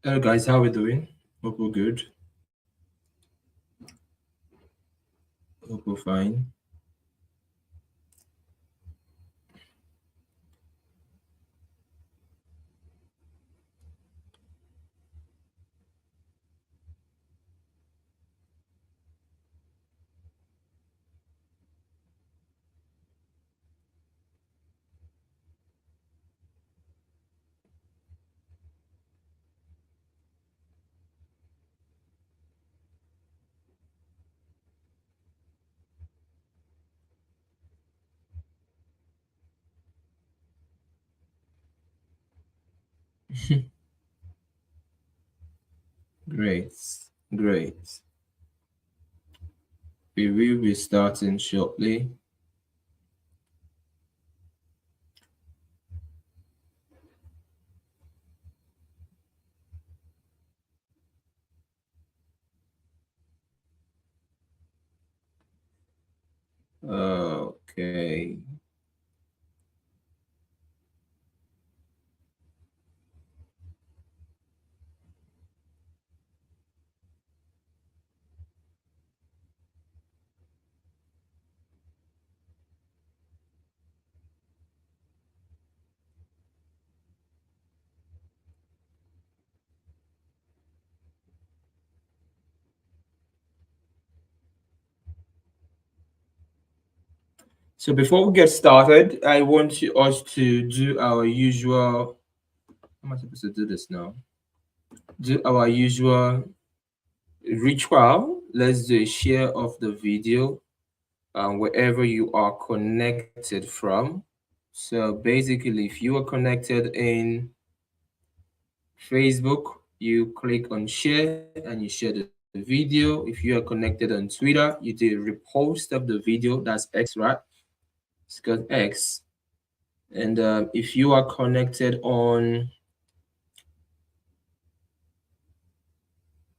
Hello guys, how we doing? Hope we're good. Hope we're fine. Great, great. We will be starting shortly. Okay. So before we get started, I want us to do our usual. How am I supposed to do this now? Do our usual ritual. Let's do a share of the video wherever you are connected from. So basically, if you are connected in Facebook, you click on share and you share the video. If you are connected on Twitter, you do a repost of the video. That's X, right? It's called X. And if you are connected on,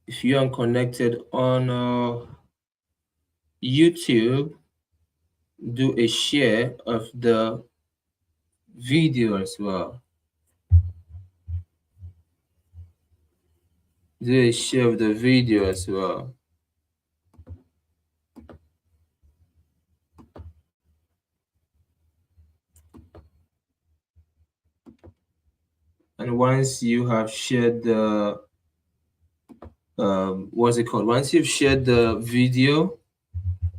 if you are connected on YouTube, do a share of the video as well. Do a share of the video as well. And once you have shared the what's it called? Once you've shared the video,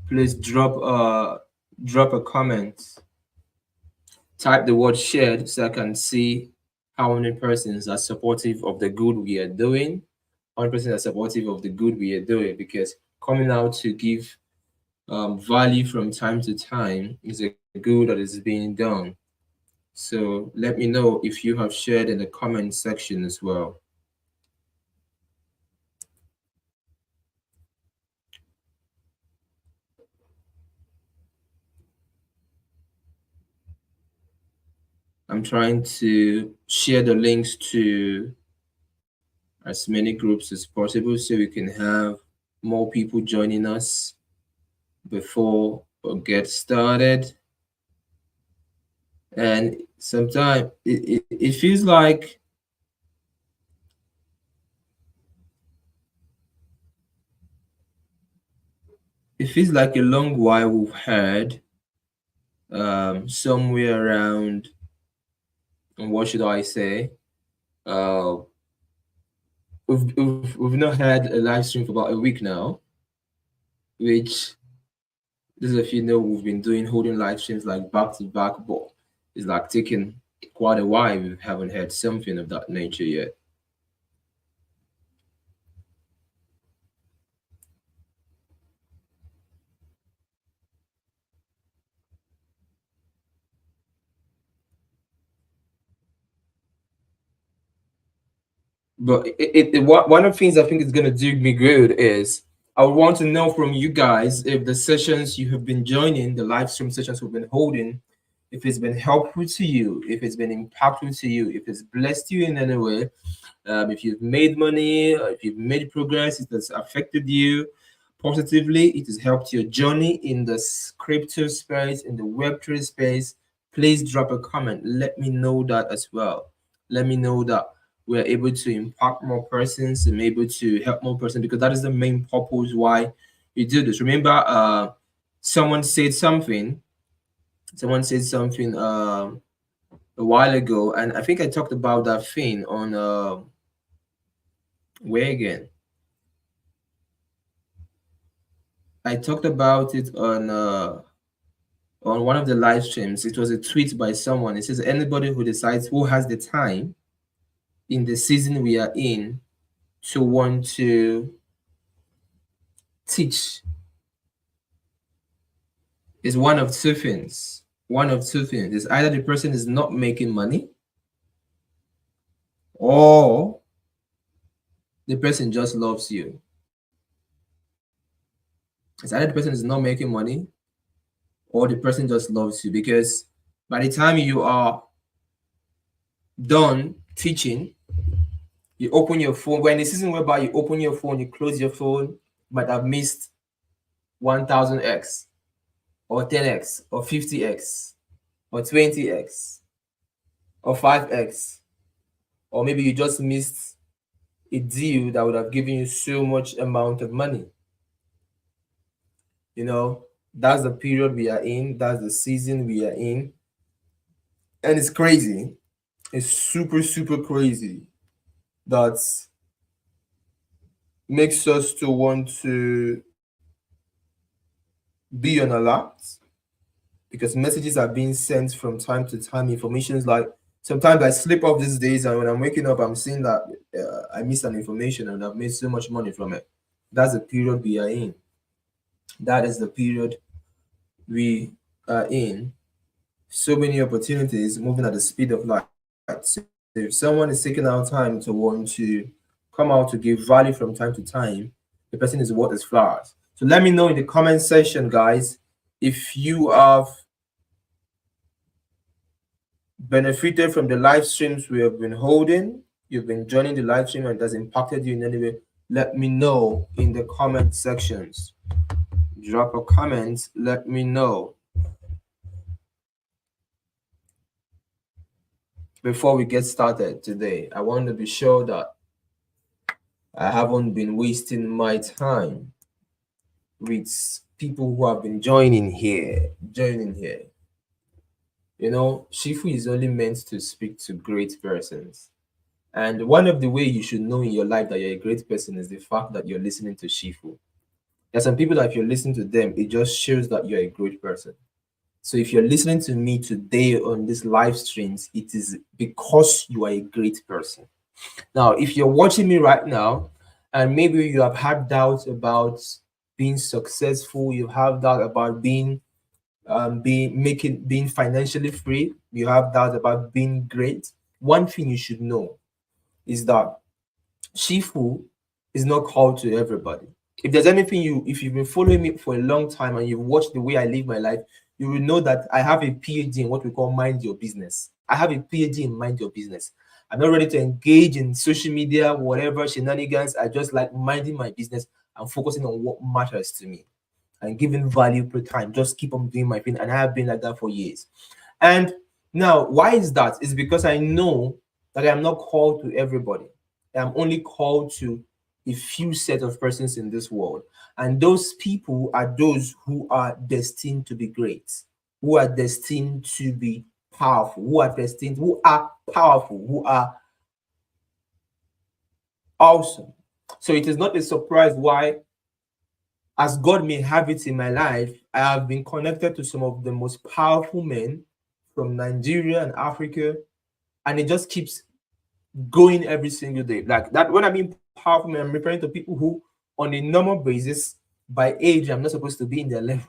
please drop a comment. Type the word shared so I can see how many persons are supportive of the good we are doing. How many persons are supportive of the good we are doing, because coming out to give value from time to time is a good that is being done. So let me know if you have shared in the comment section as well. I'm trying to share the links to as many groups as possible so we can have more people joining us before we get started. And sometimes it feels like a long while we've heard somewhere around, and what should I say? Uh, we've not had a live stream for about a week now, which those of you know we've been doing holding live streams like back to back, but it's like taking quite a while. We haven't had something of that nature yet. But one of the things I think is gonna do me good is I would want to know from you guys if the sessions you have been joining, the live stream sessions we've been holding, if it's been helpful to you, if it's been impactful to you, if it's blessed you in any way, if you've made money, if you've made progress, it has affected you positively, it has helped your journey in the crypto space, in the Web3 space. Please drop a comment. Let me know that as well. Let me know that we're able to impact more persons and able to help more persons, because that is the main purpose why we do this. Remember, someone said something. Someone said something a while ago, and I think I talked about that thing on where again? I talked about it on one of the live streams. It was a tweet by someone. It says anybody who decides, who has the time in the season we are in to want to teach is one of two things. One of two things is either the person is not making money, or the person just loves you. It's either the person is not making money, or the person just loves you, because by the time you are done teaching, you open your phone. When the season whereby you open your phone, you close your phone, you might have missed 1000x or 10x or 50x or 20x or 5x, or maybe you just missed a deal that would have given you so much amount of money. You know, that's the period we are in, that's the season we are in. And it's crazy. It's super, super crazy. That makes us to want to be on alert, because messages are being sent from time to time. Information is like, sometimes I slip off these days, and when I'm waking up, I'm seeing that I missed an information and I've made so much money from it. That's the period we are in. That is the period we are in. So many opportunities moving at the speed of light. So if someone is taking out time to want to come out to give value from time to time, the person is worth his flowers. So let me know in the comment section, guys, if you have benefited from the live streams we have been holding, you've been joining the live stream and it has impacted you in any way. Let me know in the comment sections. Drop a comment, let me know. Before we get started today, I want to be sure that I haven't been wasting my time with people who have been joining here. You know, Shifu is only meant to speak to great persons. And one of the way you should know in your life that you're a great person is the fact that you're listening to Shifu. There's some people that if you're listening to them, it just shows that you're a great person. So if you're listening to me today on this live streams, it is because you are a great person. Now, if you're watching me right now, and maybe you have had doubts about being successful, you have doubt about being financially free, you have doubt about being great. One thing you should know is that Shifu is not called to everybody. If there's anything if you've been following me for a long time and you've watched the way I live my life, you will know that I have a PhD in what we call mind your business. I have a PhD in mind your business. I'm not ready to engage in social media, whatever shenanigans. I just like minding my business and focusing on what matters to me and giving value per time. Just keep on doing my thing. And I have been like that for years. And now, why is that? It's because I know that I am not called to everybody. I'm only called to a few set of persons in this world. And those people are those who are destined to be great, who are destined to be powerful, who are powerful, who are awesome. So it is not a surprise why, as God may have it in my life, I have been connected to some of the most powerful men from Nigeria and Africa, and it just keeps going every single day. Like that, when I mean powerful men, I'm referring to people who, on a normal basis, by age, I'm not supposed to be in their level.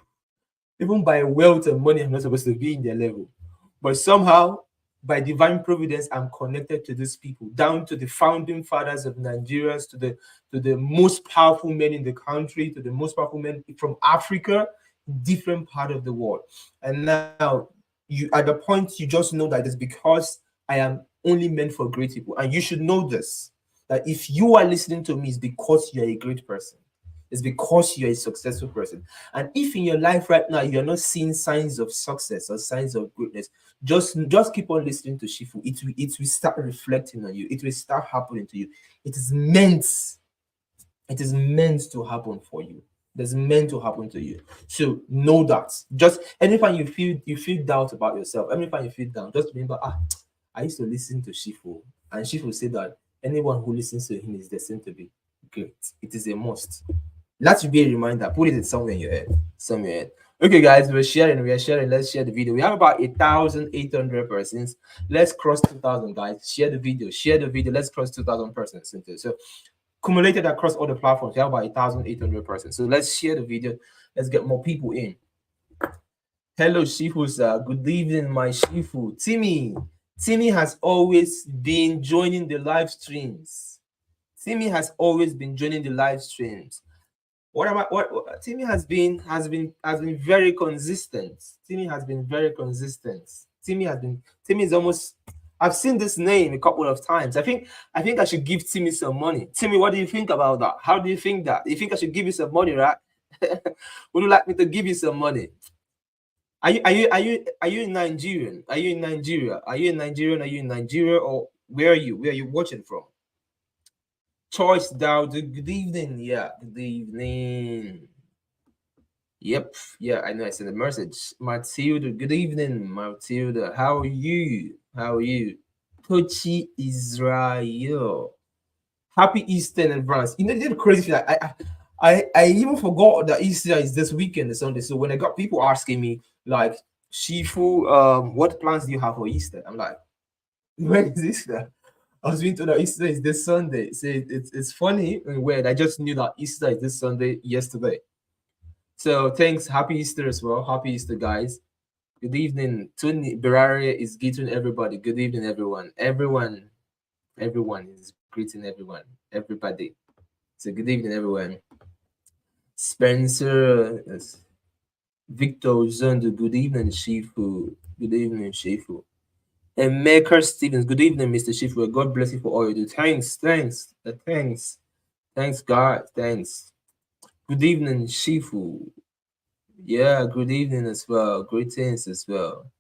Even by wealth and money, I'm not supposed to be in their level. But somehow, by divine providence, I'm connected to these people, down to the founding fathers of Nigerians, to the most powerful men in the country, to the most powerful men from Africa, different part of the world. And now, you at the point you just know that it's because I am only meant for great people. And you should know this, that if you are listening to me, it's because you're a great person. It's because you're a successful person. And if in your life right now you're not seeing signs of success or signs of greatness, just keep on listening to Shifu. It will start reflecting on you. It will start happening to you. It is meant it is meant to happen for you. It's meant to happen to you. So know that. Just anytime you feel doubt about yourself, anytime you feel down, just remember, I used to listen to Shifu, and Shifu said that anyone who listens to him is destined to be great. It is a must. That should be a reminder. Put it somewhere in your head. Somewhere in your head. Okay, guys, we're sharing. We are sharing. Let's share the video. We have about 1,800 persons. Let's cross 2,000, guys. Share the video. Share the video. Let's cross 2,000 persons. So cumulated across all the platforms, we have about 1,800 persons. So let's share the video. Let's get more people in. Hello, Shifu, sir. Good evening, my Shifu. Timmy has always been joining the live streams. Timmy has always been joining the live streams. What about what Timmy has been very consistent. Timmy has been very consistent. Timmy is almost. I've seen this name a couple of times. I think I should give Timmy some money. Timmy, what do you think about that? How do you think that? You think I should give you some money, right? Would you like me to give you some money? Are you in Nigerian? Are you in Nigeria? Are you in Nigerian? Are you in Nigeria, or where are you? Where are you watching from? Choice Dow, good evening. Yeah, good evening. Yep, yeah, I know I sent a message. Matilda, good evening, Matilda. How are you? How are you? Tochi Israel. Happy Easter in advance. You know, the crazy thing. I even forgot that Easter is this weekend or Sunday. So when I got people asking me like, Shifu, what plans do you have for Easter? I'm like, when is Easter? I was being told that Easter is this Sunday. So it's funny and weird. I just knew that Easter is this Sunday yesterday. So thanks. Happy Easter as well. Happy Easter, guys. Good evening. Tony Berare is greeting everybody. Good evening, everyone. Everyone is greeting everyone. Everybody. So good evening, everyone. Spencer, Victor Zondo. Good evening, Shifu. Good evening, Shifu. And Maker Stevens. Good evening, Mr. Shifu. God bless you for all you do. Thanks, God. Thanks. Good evening, Shifu. Yeah, good evening as well. Greetings as well.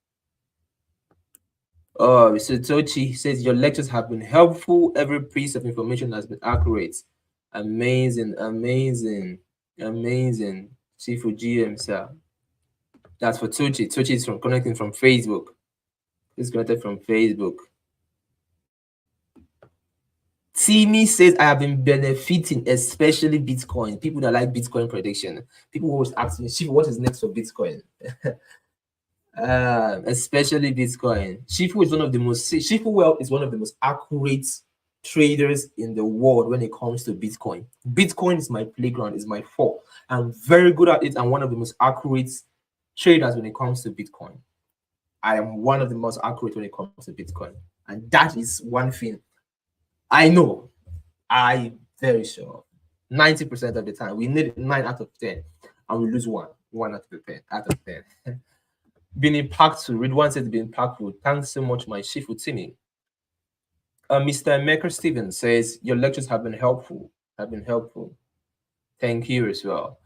Oh, so Tochi says your lectures have been helpful. Every piece of information has been accurate. Amazing. Shifu GM, sir. That's for Tochi. Tochi is connecting from Facebook. He's connected from Facebook. Timmy says I have been benefiting, especially Bitcoin. People that like Bitcoin prediction. People always ask me, Shifu, what is next for Bitcoin? Especially Bitcoin. Shifu Well is one of the most accurate traders in the world when it comes to Bitcoin. Bitcoin is my playground, is my fault. I'm very good at it. I'm one of the most accurate traders when it comes to Bitcoin. I am one of the most accurate when it comes to Bitcoin. And that is one thing I know. I'm very sure. 90% of the time, we need 9 out of 10, and we lose one out of 10. Been impactful. Ridwan said been impactful. Thanks so much, my Shifu Timmy. Mr. Maker Stevens says your lectures have been helpful. Thank you as well.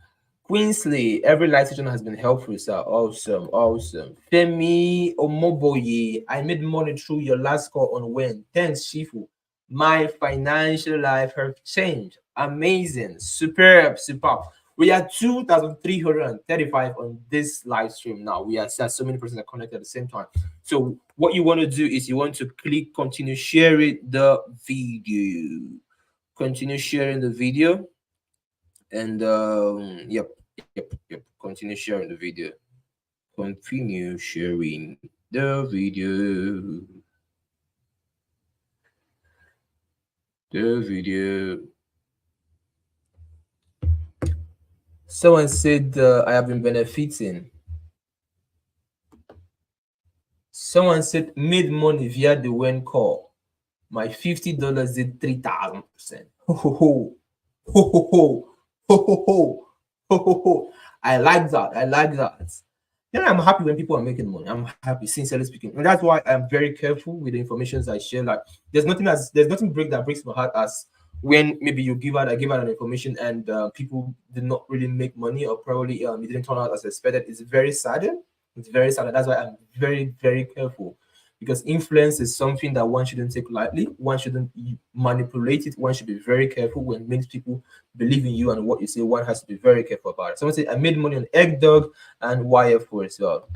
Queensley, every live session has been helpful, sir. Awesome. Femi Omoboye, I made money through your last call on when. Thanks, Shifu. My financial life has changed. Amazing. Superb. We are 2,335 on this live stream now. We are so many persons are connected at the same time. So what you want to do is you want to click continue sharing the video. Continue sharing the video. And yep. Continue sharing the video. Continue sharing the video. Someone said I have been benefiting. Someone said made money via the when call. My $50 did 3,000%. I like that. I'm happy when people are making money. I'm happy, sincerely speaking, and that's why I'm very careful with the information I share. Like, there's nothing that breaks my heart as when maybe I give out an information and people did not really make money, or probably it didn't turn out as expected, it's very saddening. It's very sad. That's why I'm very, very careful, because influence is something that one shouldn't take lightly. One shouldn't manipulate it. One should be very careful when makes people believe in you and what you say. One has to be very careful about it. Someone said, I made money on egg dog and YF4 as well.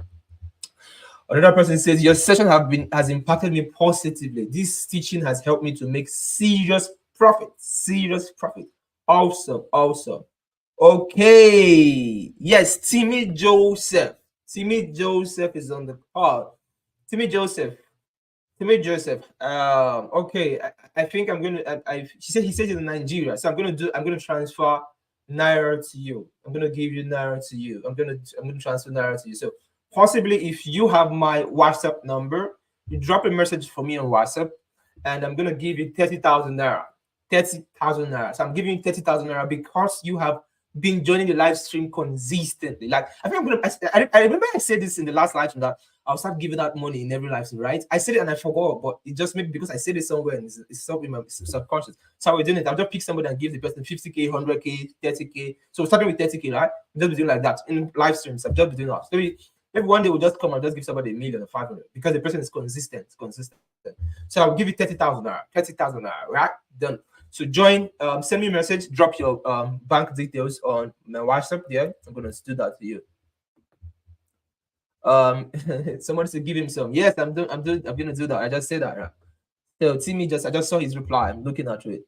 Another person says, your session has impacted me positively. This teaching has helped me to make serious profit. Serious profit. Awesome. Awesome. Okay. Yes, Timmy Joseph. Timmy Joseph is on the call. Timmy Joseph. Okay. I think I'm gonna. He said he's in Nigeria, so I'm gonna transfer naira to you. I'm gonna give you naira to you. I'm gonna transfer naira to you. So possibly, if you have my WhatsApp number, you drop a message for me on WhatsApp, and I'm gonna give you 30,000 naira. 30,000 naira. So I'm giving you 30,000 naira because you have been joining the live stream consistently. Like I think I'm gonna. I remember I said this in the last live stream that I'll start giving out money in every live stream, right? I said it and I forgot, but it just maybe because I said it somewhere and it's something in my subconscious. So we're doing it. I'll just pick somebody and give the person 50k, 100k, 30k. So we're starting with 30k, right? We'll just be doing like that in live streams. I've just been doing that. So maybe one day we'll just come and just give somebody 1,000,000 or 500 because the person is consistent. So I'll give you 30,000 naira, 30,000 naira, right? Done. So join, send me a message, drop your bank details on my WhatsApp there. I'm gonna do that for you. Somebody said give him some. Yes, I'm gonna do that. I just said that, right? So Timmy I just saw his reply. I'm looking at it.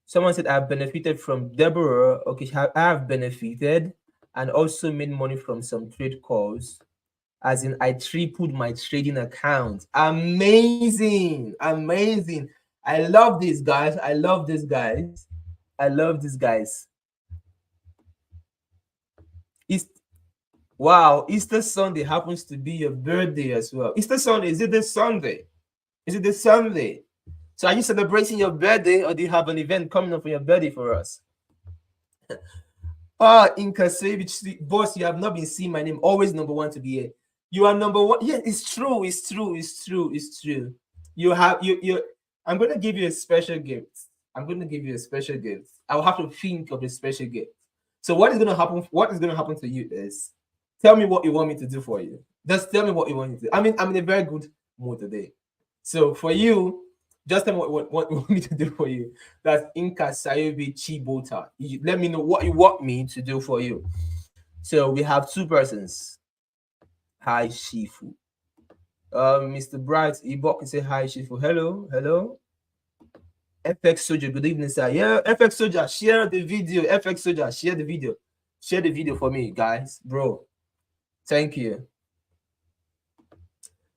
Someone said I've benefited from Deborah. Okay, I have benefited and also made money from some trade calls. As in, I tripled my trading account. Amazing. I love these guys. Wow, Easter Sunday happens to be your birthday as well. Easter Sunday, is it this Sunday? So are you celebrating your birthday, or do you have an event coming up for your birthday for us? Inkasevich, boss, you have not been seeing my name. Always number one to be here. You are number one. Yeah, it's true. I'm gonna give you a special gift. I'll have to think of a special gift. So what is gonna happen to you is, tell me what you want me to do for you. Just tell me what you want me to do. I'm in a very good mood today. So for you, just tell me what you want me to do for you. That's Inka Sayobi Chibota. Let me know what you want me to do for you. So we have two persons. Hi, Shifu. Mr. Bright Ibok can say hi, Shifu. Hello. FX Soldier, good evening, sir. Yeah, FX Soldier, share the video. FX Soldier, share the video. Share the video for me, guys, bro. Thank you.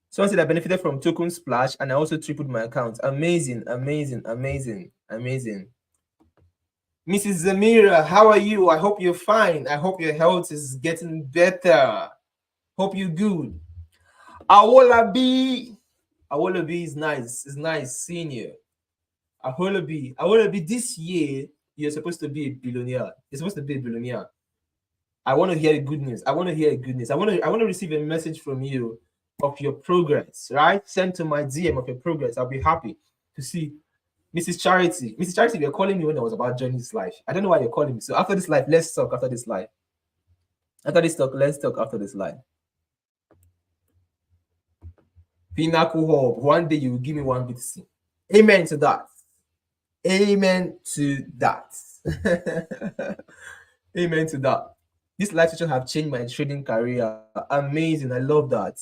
Someone said I benefited from token splash and I also tripled my account. Amazing. Mrs. Zamira, how are you? I hope you're fine. I hope your health is getting better. Hope you're good. Awolabi is nice. It's nice seeing you. Awolabi, this year you're supposed to be a billionaire. I want to hear the good news. I want to receive a message from you of your progress, right? Send to my DM of your progress. I'll be happy to see. Mrs. Charity, you're calling me when I was about joining this live. I don't know why you're calling me. So after this live, let's talk after this live. Let's talk after this live. Pinnacle Hub. One day you will give me one BTC. Amen to that. Amen to that. This live session have changed my trading career. Amazing. I love that.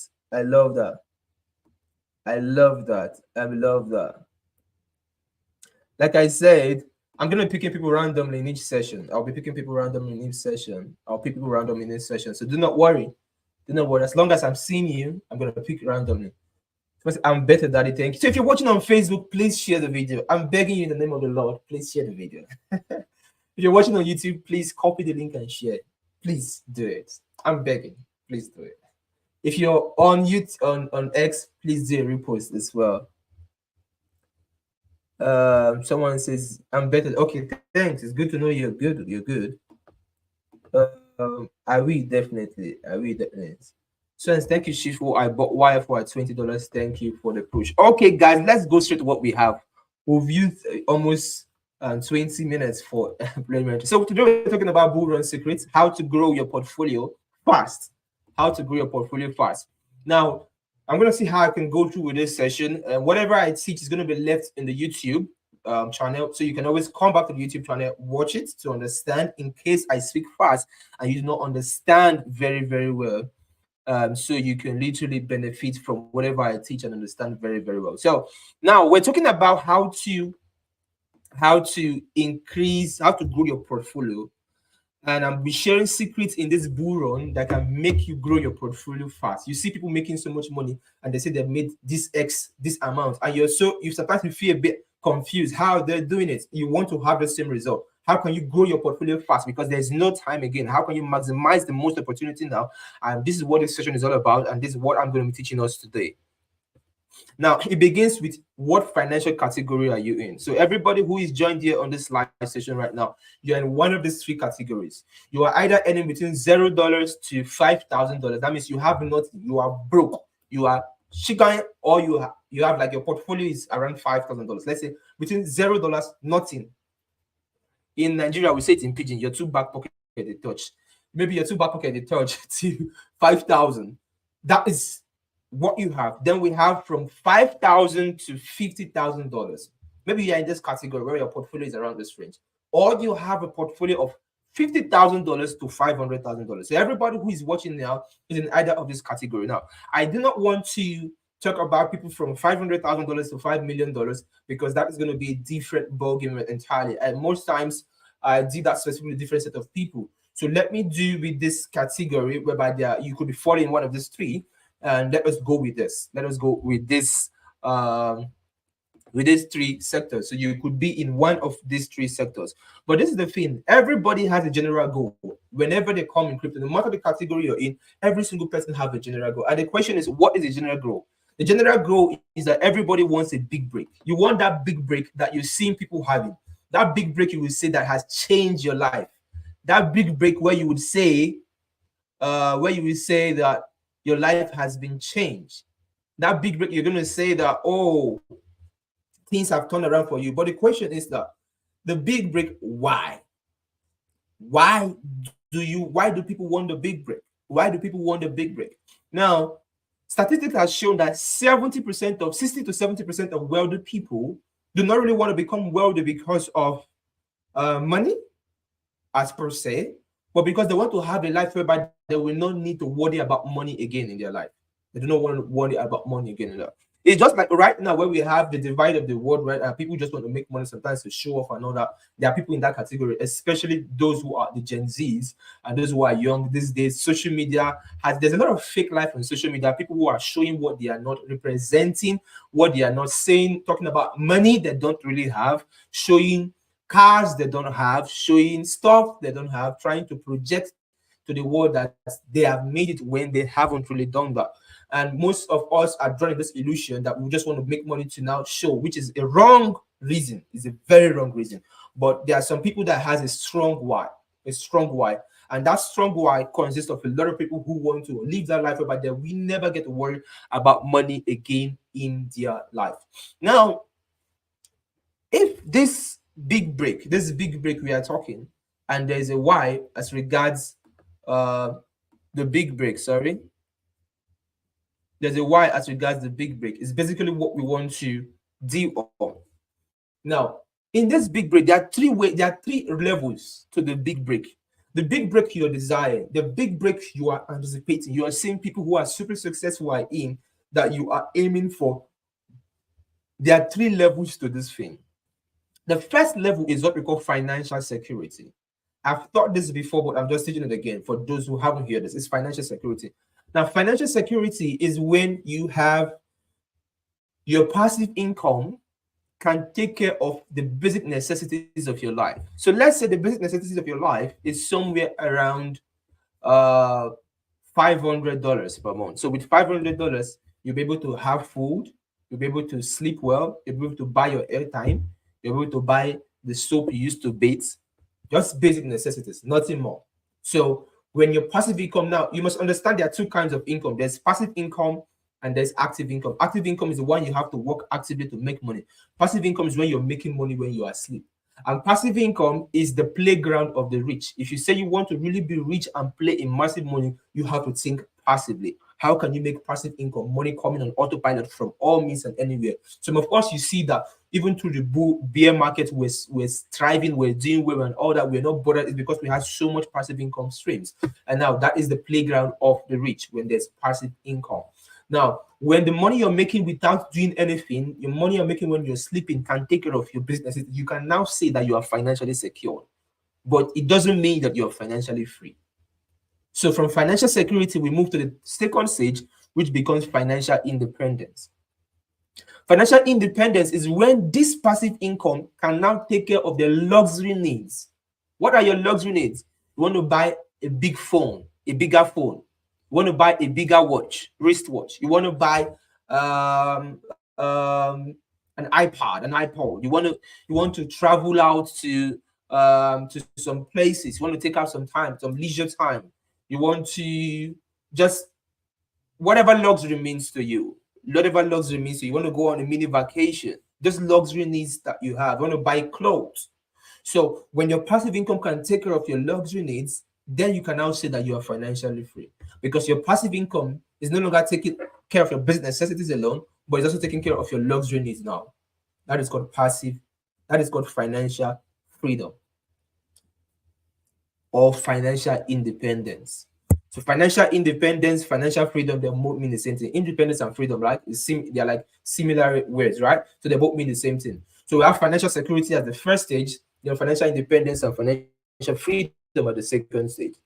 Like I said, I'm going to be picking people randomly in each session. I'll pick people randomly in each session. So do not worry. As long as I'm seeing you, I'm going to pick randomly. I'm better, Daddy. Thank you. So if you're watching on Facebook, please share the video. I'm begging you in the name of the Lord, please share the video. If you're watching on YouTube, please copy the link and share. Please do it. I'm begging. Please do it. If you're on YouTube, on X, please do a repost as well. Someone says I'm better. Okay, thanks. It's good to know you're good. I will definitely. So thank you, Shifu. I bought wire for $20. Thank you for the push. Okay, guys, let's go straight to what we have We've used almost 20 minutes for preliminary. So today we're talking about bull run secrets, how to grow your portfolio fast. How to grow your portfolio fast. Now, I'm going to see how I can go through with this session. Whatever I teach is going to be left in the YouTube channel. So you can always come back to the YouTube channel, watch it to understand in case I speak fast and you do not understand very, very well. So you can literally benefit from whatever I teach and understand very, very well. So now we're talking about how to increase, how to grow your portfolio, and I'll be sharing secrets in this bull run that can make you grow your portfolio fast. You see people making so much money and they say they've made this amount, and you sometimes you feel a bit confused how they're doing it. You want to have the same result. How can you grow your portfolio fast? Because there's no time again. How can you maximize the most opportunity now? And this is what this session is all about, and this is what I'm going to be teaching us today. Now, it begins with what financial category are you in? So everybody who is joined here on this live session right now, you're in one of these three categories. You are either earning between $0 to $5,000. That means you have nothing. You are broke. You are chicken, or you have like your portfolio is around $5,000. Let's say between $0, nothing. In Nigeria, we say it in pidgin, your two back pocket they touch. Maybe your two back pocket they touch to 5,000. That is what you have. Then we have from $5,000 to $50,000. Maybe you're in this category where your portfolio is around this range, or you have a portfolio of $50,000 to $500,000. So everybody who is watching now is in either of this category. Now, I do not want to talk about people from $500,000 to $5 million because that is going to be a different ballgame entirely. And most times, I do that specifically with a different set of people. So let me do with this category whereby you could be falling in one of these three. And let us go with this. Let us go with this. With these three sectors. So you could be in one of these three sectors. But this is the thing. Everybody has a general goal. Whenever they come in crypto, no matter the category you're in, every single person has a general goal. And the question is, what is the general goal? The general goal is that everybody wants a big break. You want that big break that you've seen people having. That big break you will say that has changed your life. That big break where you would say, that your life has been changed. That big break, you're going to say that, oh, things have turned around for you. But the question is that the big break, why? Why do people want the big break? Why do people want the big break? Now, statistics has shown that 60 to 70% of wealthy people do not really want to become wealthy because of money, as per se, but because they want to have a life whereby they will not need to worry about money again in their life. They do not want to worry about money again in their life. It's just like right now where we have the divide of the world, right? People just want to make money sometimes to show off and all that. There are people in that category, especially those who are the Gen Zs and those who are young these days. Social media there's a lot of fake life on social media. People who are showing what they are not representing, what they are not saying, talking about money they don't really have, showing cars they don't have, showing stuff they don't have, trying to project to the world that they have made it when they haven't really done that. And most of us are drawing this illusion that we just want to make money to now show, which is a wrong reason. It's a very wrong reason. But there are some people that has a strong why, and that strong why consists of a lot of people who want to live that life whereby we never get to worry about money again in their life. Now, if this big break we are talking, and there's a why as regards the big break, there's a why as regards the big break. It's basically what we want to deal on. Now, in this big break, there are three levels to the big break. The big break you're desiring, the big break you are anticipating, you are seeing people who are super successful are in that you are aiming for. There are three levels to this thing. The first level is what we call financial security. I've taught this before, but I'm just teaching it again for those who haven't heard this. It's financial security. Now, financial security is when you have your passive income can take care of the basic necessities of your life. So let's say the basic necessities of your life is somewhere around $500 per month. So with $500, you'll be able to have food, you'll be able to sleep well, you'll be able to buy your airtime, you'll be able to buy the soap you used to bathe, just basic necessities, nothing more. So when your passive income, now you must understand there are two kinds of income. There's passive income and there's active income. Active income is the one you have to work actively to make money. Passive income is when you're making money when you are asleep. And passive income is the playground of the rich. If you say you want to really be rich and play in massive money, you have to think passively. How can you make passive income, money coming on autopilot from all means and anywhere? So of course you see that even through the bear market, we're thriving, we're doing well and all that. We're not bothered. It's because we have so much passive income streams. And now that is the playground of the rich when there's passive income. Now, when the money you're making without doing anything, your money you're making when you're sleeping can take care of your business, you can now say that you are financially secure. But it doesn't mean that you're financially free. So from financial security, we move to the second stage, which becomes financial independence. Financial independence is when this passive income can now take care of their luxury needs. What are your luxury needs? You want to buy a big phone, a bigger phone. You want to buy a bigger watch, wristwatch. You want to buy an iPad, an iPod. You want to travel out to some places. You want to take out some time, some leisure time. You want to just whatever luxury means to you. Whatever luxury means to you. You want to go on a mini vacation. Just luxury needs that you have. You want to buy clothes. So when your passive income can take care of your luxury needs, then you can now say that you are financially free, because your passive income is no longer taking care of your business necessities alone, but it's also taking care of your luxury needs now. That is called passive. That is called financial freedom or financial independence. So financial independence, financial freedom, they both mean the same thing. Independence and freedom, right? They're like similar words, right? So they both mean the same thing. So we have financial security as the first stage, then financial independence and financial freedom at the second stage.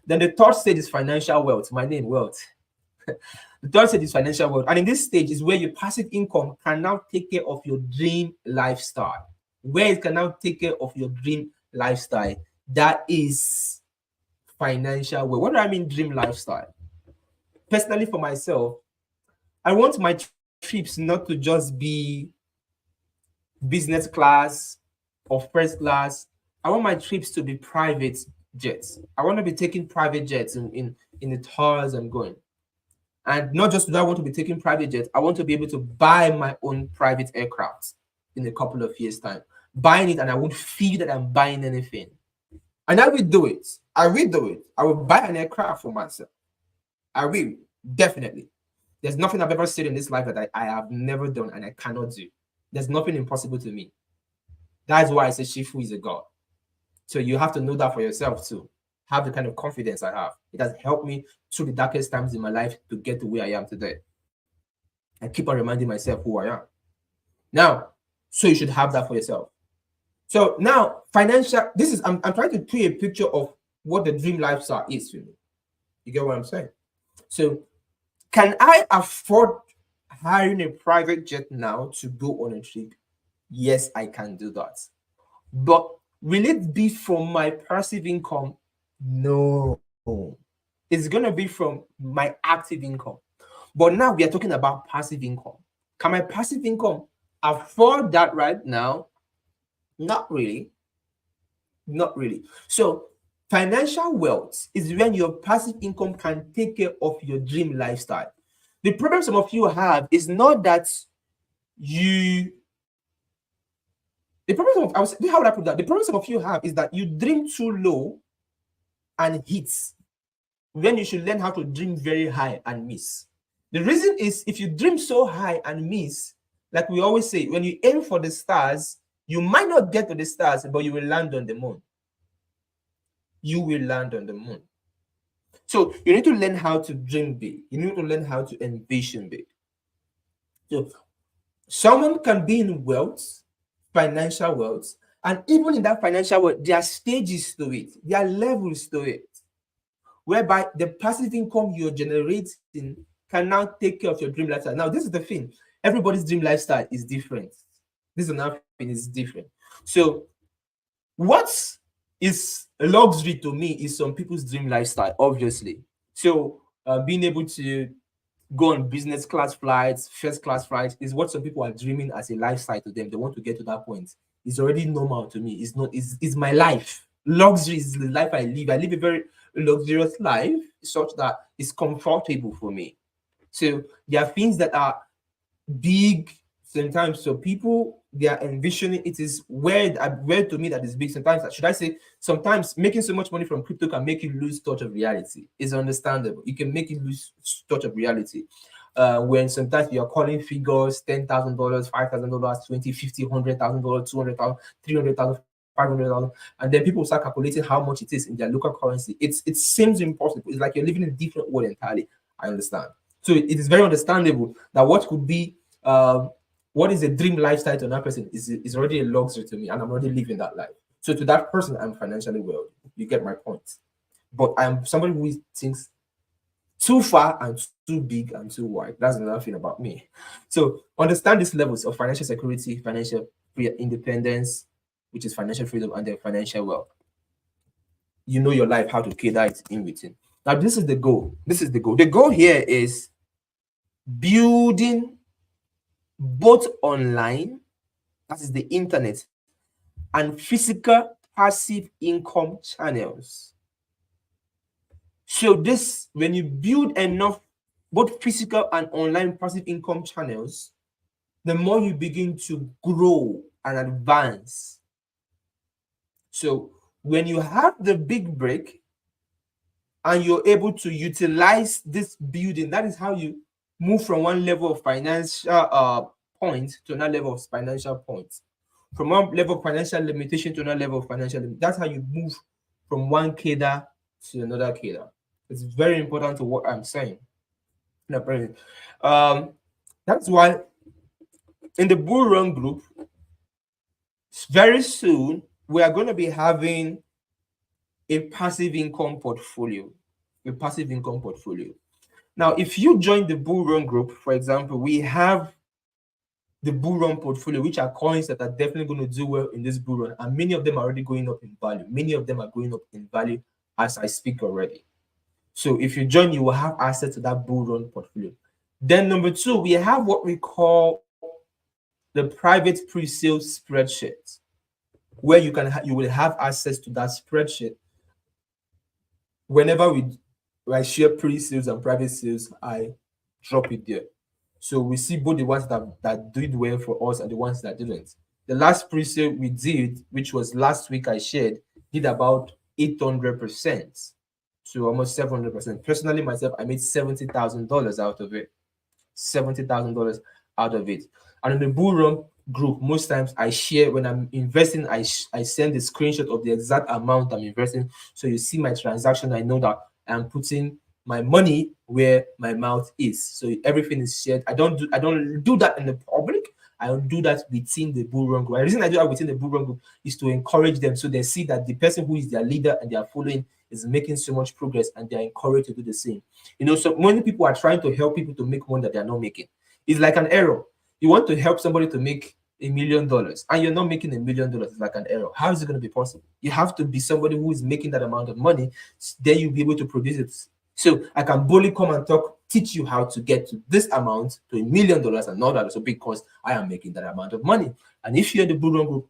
Then the third stage is financial wealth. My name, wealth. The third stage is financial wealth. And in this stage is where your passive income can now take care of your dream lifestyle. Where it can now take care of your dream lifestyle. That is financial wealth. What do I mean dream lifestyle? Personally, for myself, I want my trips not to just be business class or first class. I want my trips to be private jets. I want to be taking private jets in the tours I'm going. And not just do I want to be taking private jets, I want to be able to buy my own private aircraft in a couple of years' time. Buying it, and I won't feel that I'm buying anything. And I will do it. I will do it. I will buy an aircraft for myself. I will, definitely. There's nothing I've ever said in this life that I have never done and I cannot do. There's nothing impossible to me. That's why I say Shifu is a God. So you have to know that for yourself too. Have the kind of confidence I have. It has helped me through the darkest times in my life to get to where I am today. I keep on reminding myself who I am. Now, so you should have that for yourself. So now, financial, this is, I'm trying to paint a picture of what the dream lifestyle is for me. You get what I'm saying? So, can I afford hiring a private jet now to go on a trip? Yes, I can do that. But will it be from my passive income? No. It's going to be from my active income. But now we are talking about passive income. Can my passive income afford that right now? Not really. Not really. So, financial wealth is when your passive income can take care of your dream lifestyle. The problem some of you have is not that you. The problem of how would I put that? The problem some of you have is that you dream too low and hits when you should learn how to dream very high and miss. The reason is if you dream so high and miss, like we always say, when you aim for the stars, you might not get to the stars, but you will land on the moon. You will land on the moon. So you need to learn how to dream big. You need to learn how to envision big. So someone can be in wealth, financial wealth, and even in that financial wealth, there are stages to it, there are levels to it, whereby the passive income you're generating can now take care of your dream lifestyle. Now, this is the thing. Everybody's dream lifestyle is different. This is another thing, is different. So what is luxury to me is some people's dream lifestyle, obviously. So being able to go on business class flights, first class flights is what some people are dreaming as a lifestyle to them. They want to get to that point. It's already normal to me. It's not, it's my life. Luxury is the life I live. I live a very luxurious life such that it's comfortable for me. So there are things that are big sometimes. So people, they are envisioning it is where to me that is big. Sometimes, should I say, sometimes making so much money from crypto can make you lose touch of reality. It's understandable. It can make you lose touch of reality. When sometimes you are calling figures $10,000, $5,000, 20, 50, $100,000, 200,000, 300,000, 500,000, and then people start calculating how much it is in their local currency. It seems impossible. It's like you're living in a different world entirely. I understand. So it is very understandable that what could be what is a dream lifestyle to another person is already a luxury to me, and I'm already living that life. So to that person, I'm financially wealthy. You get my point. But I'm somebody who thinks too far and too big and too wide. That's another thing about me. So understand these levels of financial security, financial independence, which is financial freedom, and then financial wealth. You know your life, how to cater it in between. Now, this is the goal. This is the goal. The goal here is building both online, that is the internet, and physical passive income channels. So this, when you build enough both physical and online passive income channels, the more you begin to grow and advance. So when you have the big break and you're able to utilize this building, that is how you move from one level of financial point to another level of financial point. From one level of financial limitation to another level of financial limit. That's how you move from one cadre to another cadre. It's very important to what I'm saying. That's why in the bull run group, very soon we are going to be having a passive income portfolio. A passive income portfolio. Now, if you join the bull run group, for example, we have the bull run portfolio, which are coins that are definitely going to do well in this bull run, and many of them are already going up in value. Many of them are going up in value as I speak already. So if you join, you will have access to that bull run portfolio. Then number two, we have what we call the private pre-sale spreadsheet, where you will have access to that spreadsheet whenever I share pre-sales and private sales. I drop it there. So we see both the ones that did well for us and the ones that didn't. The last pre-sale we did, which was last week, I shared, did about 800% to almost 700%. Personally, myself, I made $70,000 out of it. $70,000 out of it. And in the bull run group, most times I share when I'm investing, I send a screenshot of the exact amount I'm investing. So you see my transaction, I know that I'm putting my money where my mouth is. So everything is shared. I don't do that in the public. I don't do that within the bull run group. The reason I do that within the bull run group is to encourage them, so they see that the person who is their leader and they are following is making so much progress, and they are encouraged to do the same. You know, so many people are trying to help people to make money that they are not making. It's like an error. You want to help somebody to make $1,000,000 and you're not making $1,000,000. It's like an error. How is it going to be possible? You have to be somebody who is making that amount of money, then you'll be able to produce it. So I can boldly come and teach you how to get to this amount, to $1,000,000, and not that so because I am making that amount of money. And if you're in the bull run group,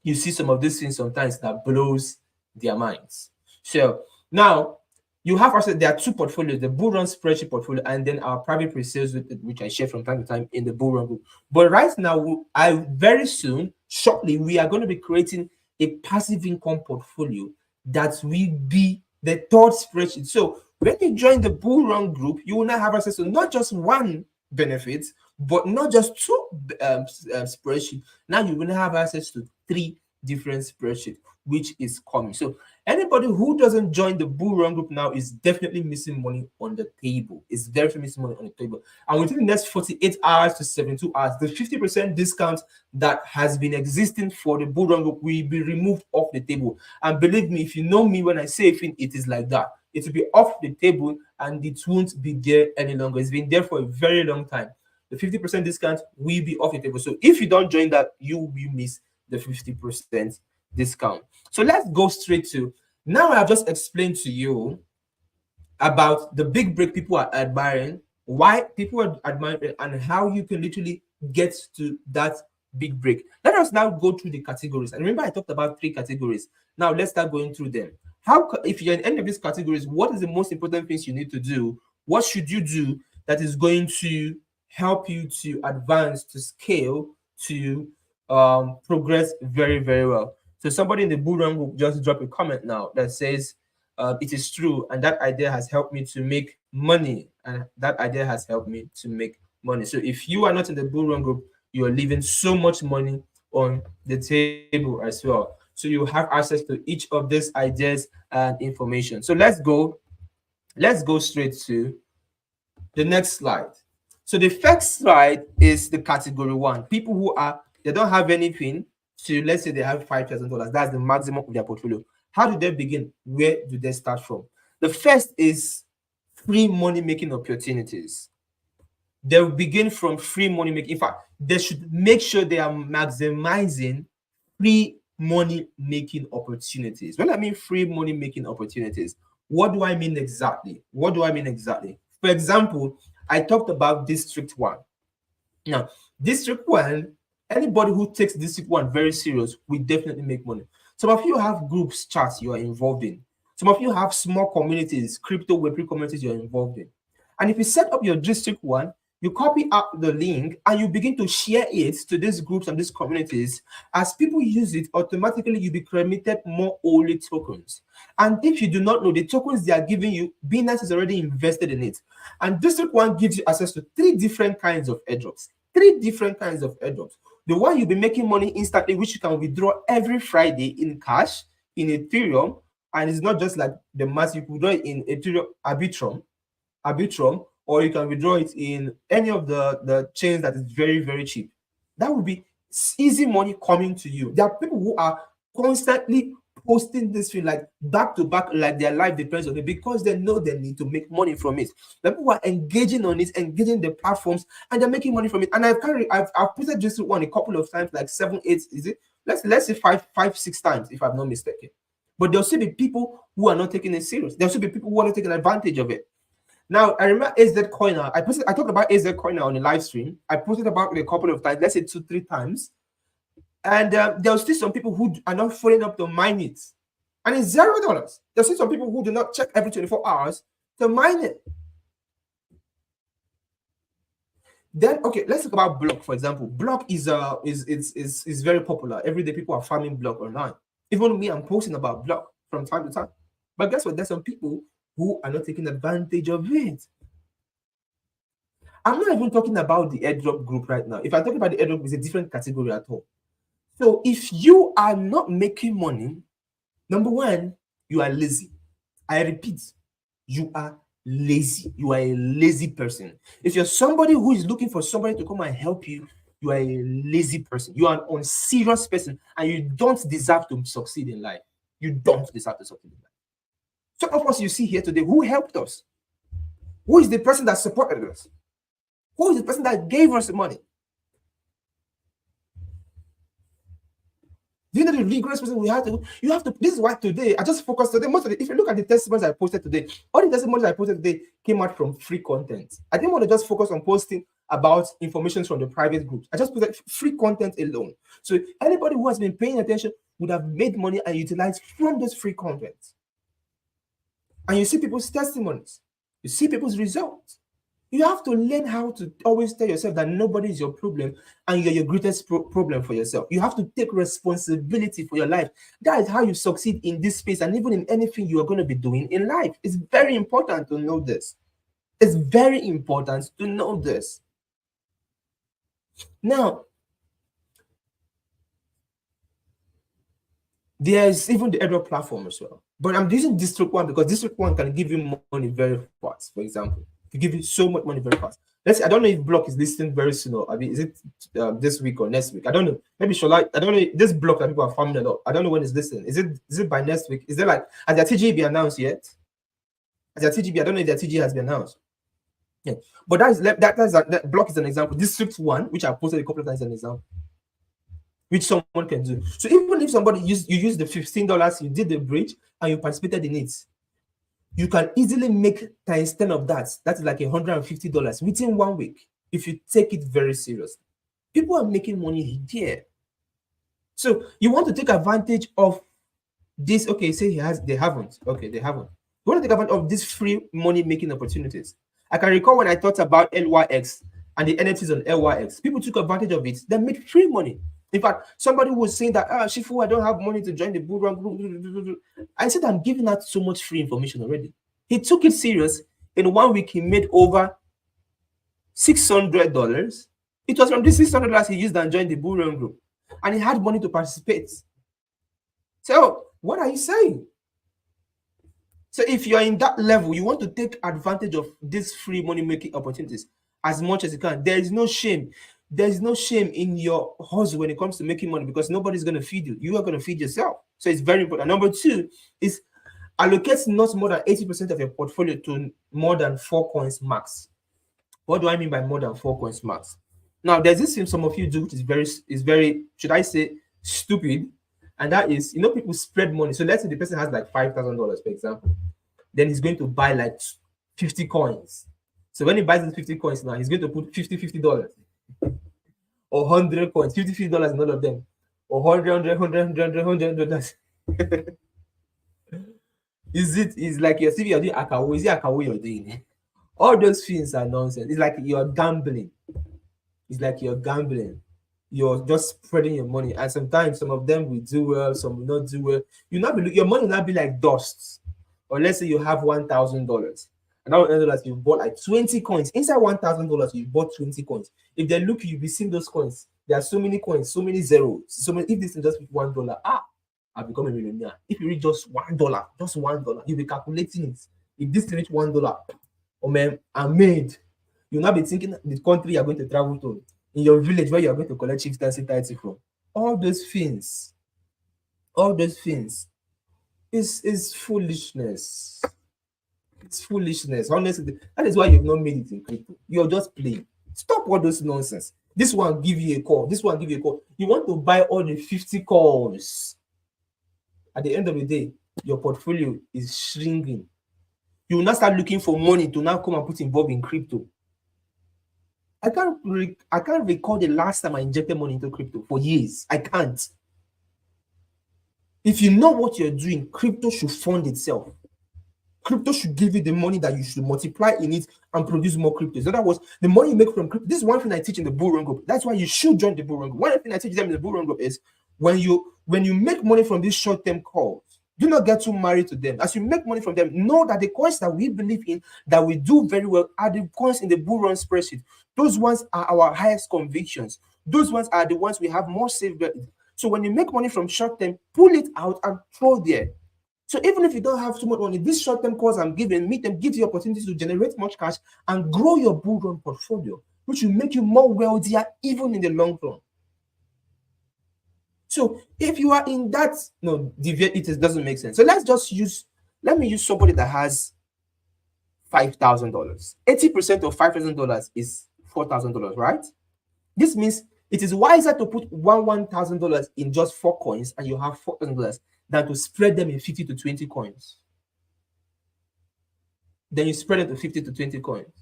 you see some of these things sometimes that blows their minds. So now you have also, there are two portfolios, the bull run spreadsheet portfolio and then our private pre-sales, which I share from time to time in the bull run group. But right now, very soon, shortly, we are going to be creating a passive income portfolio that will be the third spreadsheet. So when you join the bull run group, you will now have access to not just one benefit, but not just two spreadsheets. Now you will have access to three different spreadsheets, which is coming. So anybody who doesn't join the bull run group now is definitely missing money on the table. It's definitely missing money on the table. And within the next 48 hours to 72 hours, the 50% discount that has been existing for the bull run group will be removed off the table. And believe me, if you know me, when I say it is like that. It will be off the table and it won't be there any longer. It's been there for a very long time. The 50% discount will be off the table. So if you don't join that, you will miss the 50% discount. So let's go straight to, now I have just explained to you about the big break people are admiring, why people are admiring, and how you can literally get to that big break. Let us now go through the categories. And remember, I talked about 3 categories. Now let's start going through them. If you're in any of these categories, what is the most important things you need to do? What should you do that is going to help you to advance, to scale, to progress very, very well. So somebody in the bull run group just drop a comment now that says, it is true, and that idea has helped me to make money, and that idea has helped me to make money. So if you are not in the bull run group, you are leaving so much money on the table as well. So you have access to each of these ideas and information. So let's go straight to the next slide. So the first slide is the category one. People who are, they don't have anything. So let's say they have $5,000. That's the maximum of their portfolio. How do they begin? Where do they start from? The first is free money making opportunities. They'll begin from free money making. In fact, they should make sure they are maximizing free money making opportunities. When I mean free money making opportunities, what do I mean exactly? What do I mean exactly? For example, I talked about District 1. Now, District 1, anybody who takes District 1 very serious will definitely make money. Some of you have groups, chats you are involved in. Some of you have small communities, crypto Web3 communities you're involved in. And if you set up your District 1, you copy out the link and you begin to share it to these groups and these communities. As people use it, automatically you'll be credited more OLE tokens. And if you do not know, the tokens they are giving you, Binance has already invested in it. And District 1 gives you access to 3 different kinds of airdrops. 3 different kinds of airdrops. The one you'll be making money instantly, which you can withdraw every Friday in cash, in Ethereum, and it's not just like the mass, you could withdraw it in Ethereum Arbitrum, or you can withdraw it in any of the chains that is very, very cheap. That would be easy money coming to you. There are people who are constantly posting this thing like back to back, like their life depends on it, because they know they need to make money from it. The people are engaging on it, engaging the platforms, and they're making money from it. And I've posted this one a couple of times, like 7, 8, is it? Let's say 5, 6 times, if I'm not mistaken. But there'll still be people who are not taking it serious. There'll still be people who are not taking advantage of it. Now, I remember AZ Coiner. I talked about AZ Coiner on the live stream. I posted about it a couple of times, let's say 2, 3 times. And there are still some people who are not following up to mine it. And it's $0. There's still some people who do not check every 24 hours to mine it. Then, okay, let's talk about Block, for example. Block is very popular. Every day people are farming Block online. Even me, I'm posting about Block from time to time. But guess what? There's some people who are not taking advantage of it. I'm not even talking about the airdrop group right now. If I talk about the airdrop, it's a different category at all. So if you are not making money, number one, you are lazy. I repeat, you are lazy. You are a lazy person. If you're somebody who is looking for somebody to come and help you, you are a lazy person. You are an unserious person, and you don't deserve to succeed in life. You don't deserve to succeed in life. Some of us you see here today, who helped us? Who is the person that supported us? Who is the person that gave us the money? Do you know the rigorous person we have to? You have to. This is why today I just focused today. Most of the, if you look at the testimonies I posted today, all the testimonies I posted today came out from free content. I didn't want to just focus on posting about information from the private groups. I just posted free content alone. So anybody who has been paying attention would have made money and utilized from those free content. And you see people's testimonies, you see people's results. You have to learn how to always tell yourself that nobody is your problem and you're your greatest problem for yourself. You have to take responsibility for your life. That is how you succeed in this space and even in anything you are going to be doing in life. It's very important to know this. It's very important to know this. Now, there's even the airdrop platform as well. But I'm using District 1 because District 1 can give you money very fast, for example. To give you so much money very fast. Let's see, I don't know if Block is listing very soon or I mean, is it this week or next week? I don't know. Maybe I don't know. This Block that people are farming a lot. I don't know when it's listing. Is it by next week? Is it like has their TG been announced yet? Has their TG? I don't know if their TG has been announced. Yeah, but that Block is an example. District 1, which I posted a couple of times, is an example, which someone can do. So even if somebody you use the $15, you did the bridge and you participated in it, you can easily make times 10 of that. That's like $150 within 1 week if you take it very seriously. People are making money here. So you want to take advantage of this. Okay, say they haven't. Okay, they haven't. You want to take advantage of these free money making opportunities. I can recall when I thought about LYX and the NFTs on LYX, people took advantage of it. They made free money. In fact, somebody was saying that, Shifu, I don't have money to join the bull run group. I said, I'm giving out so much free information already. He took it serious. In 1 week, he made over $600. It was from this $600 he used and joined the bull run group. And he had money to participate. So, what are you saying? So if you're in that level, you want to take advantage of these free money making opportunities as much as you can. There is no shame. There is no shame in your hustle when it comes to making money, because nobody's going to feed you. You are going to feed yourself. So it's very important. Number two is allocate not more than 80% of your portfolio to more than 4 coins max. What do I mean by more than 4 coins max? Now, there's this thing some of you do, which is very, should I say, stupid. And that is, people spread money. So let's say the person has like $5,000, for example. Then he's going to buy like 50 coins. So when he buys the 50 coins now, he's going to put $50 or 100 coins, $50 in all of them, or 100 dollars. Is like you're doing akawo? Is it akawo you're doing? All those things are nonsense. It's like you're gambling. You're just spreading your money, and sometimes some of them will do well, some will not do well. Your money will not be like dust. Or let's say you have $1,000, and now $1,000 you bought like 20 coins. Inside $1,000, you bought 20 coins. If they look, you'll be seeing those coins. There are so many coins, so many zeros. If this is just $1, I'll become a millionaire. If you reach just $1, you'll be calculating it. If this reach $1, oh man, I'm made. You'll not be thinking the country you're going to travel to, in your village where you're going to collect chieftaincy title from. All those things is foolishness. It's foolishness. Honestly, that is why you've not made it in crypto. You're just playing. Stop all those nonsense. This one give you a call. This one give you a call. You want to buy all the 50 calls. At the end of the day, your portfolio is shrinking. You will not start looking for money to now come and put involved in crypto. I can't recall the last time I injected money into crypto for years. I can't. If you know what you're doing, crypto should fund itself. Crypto should give you the money that you should multiply in it and produce more cryptos. In other words, the money you make from crypto. This is one thing I teach in the Bull Run group. That's why you should join the Bull Run group. One thing I teach them in the Bull Run group is when you make money from these short-term calls, do not get too married to them. As you make money from them, know that the coins that we believe in, that we do very well, are the coins in the Bull Run spreadsheet. Those ones are our highest convictions. Those ones are the ones we have more safe bet. So when you make money from short-term, pull it out and throw there. So even if you don't have too much money, these short-term calls I'm giving, meet them, give you opportunities to generate much cash and grow your Bull Run portfolio, which will make you more wealthier even in the long run. So if you are in that, it doesn't make sense. So let me use somebody that has $5,000. 80% of $5,000 is $4,000, right? This means it is wiser to put $1,000 in just 4 coins and you have $4,000 than to spread them in 50 to 20 coins. Then you spread it to 50 to 20 coins.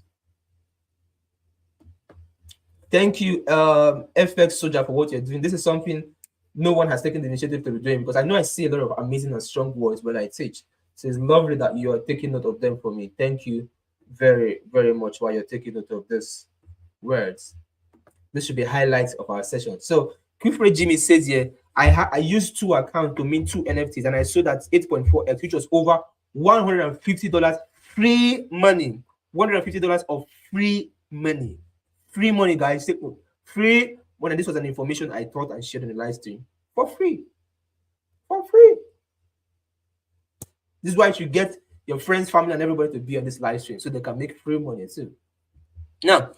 Thank you, FX Soldier, for what you're doing. This is something no one has taken the initiative to be doing, because I know I see a lot of amazing and strong words when I teach. So it's lovely that you are taking note of them for me. Thank you very, very much while you're taking note of these words. This should be highlights of our session. So Kufre Jimmy says here, I used 2 accounts to mint 2 NFTs and I sold at 8.4x, which was over $150 free money. $150 of free money. Free money, guys. Free money. This was an information I thought I shared in the live stream for free. For free. This is why you should get your friends, family, and everybody to be on this live stream so they can make free money too. Now,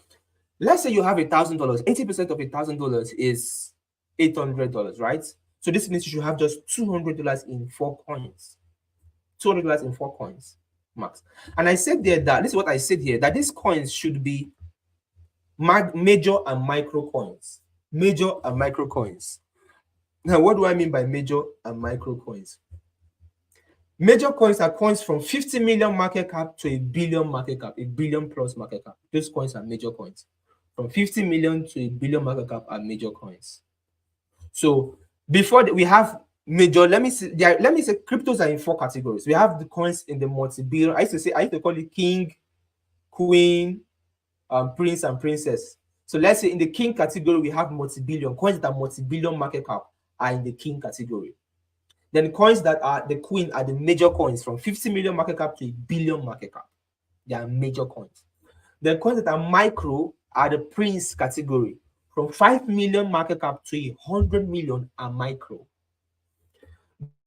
let's say you have $1,000. 80% of $1,000 is $800, right? So this means you should have just $200 in 4 coins. $200 in 4 coins, max. And I said there that this is what I said here, that these coins should be major and micro coins. Major and micro coins. Now, what do I mean by major and micro coins? Major coins are coins from 50 million market cap to a billion market cap, a billion plus market cap. Those coins are major coins. From 50 million to a billion market cap are major coins. So before we have major, let me say cryptos are in 4 categories. We have the coins in the multi-billion. I used to call it king queen, prince, and princess. So let's say in the king category, we have multi-billion coins that are multi-billion market cap are in the king category. Then coins that are the queen are the major coins from 50 million market cap to a billion market cap. They are major coins. The coins that are micro are the prince category. From 5 million market cap to 100 million are micro.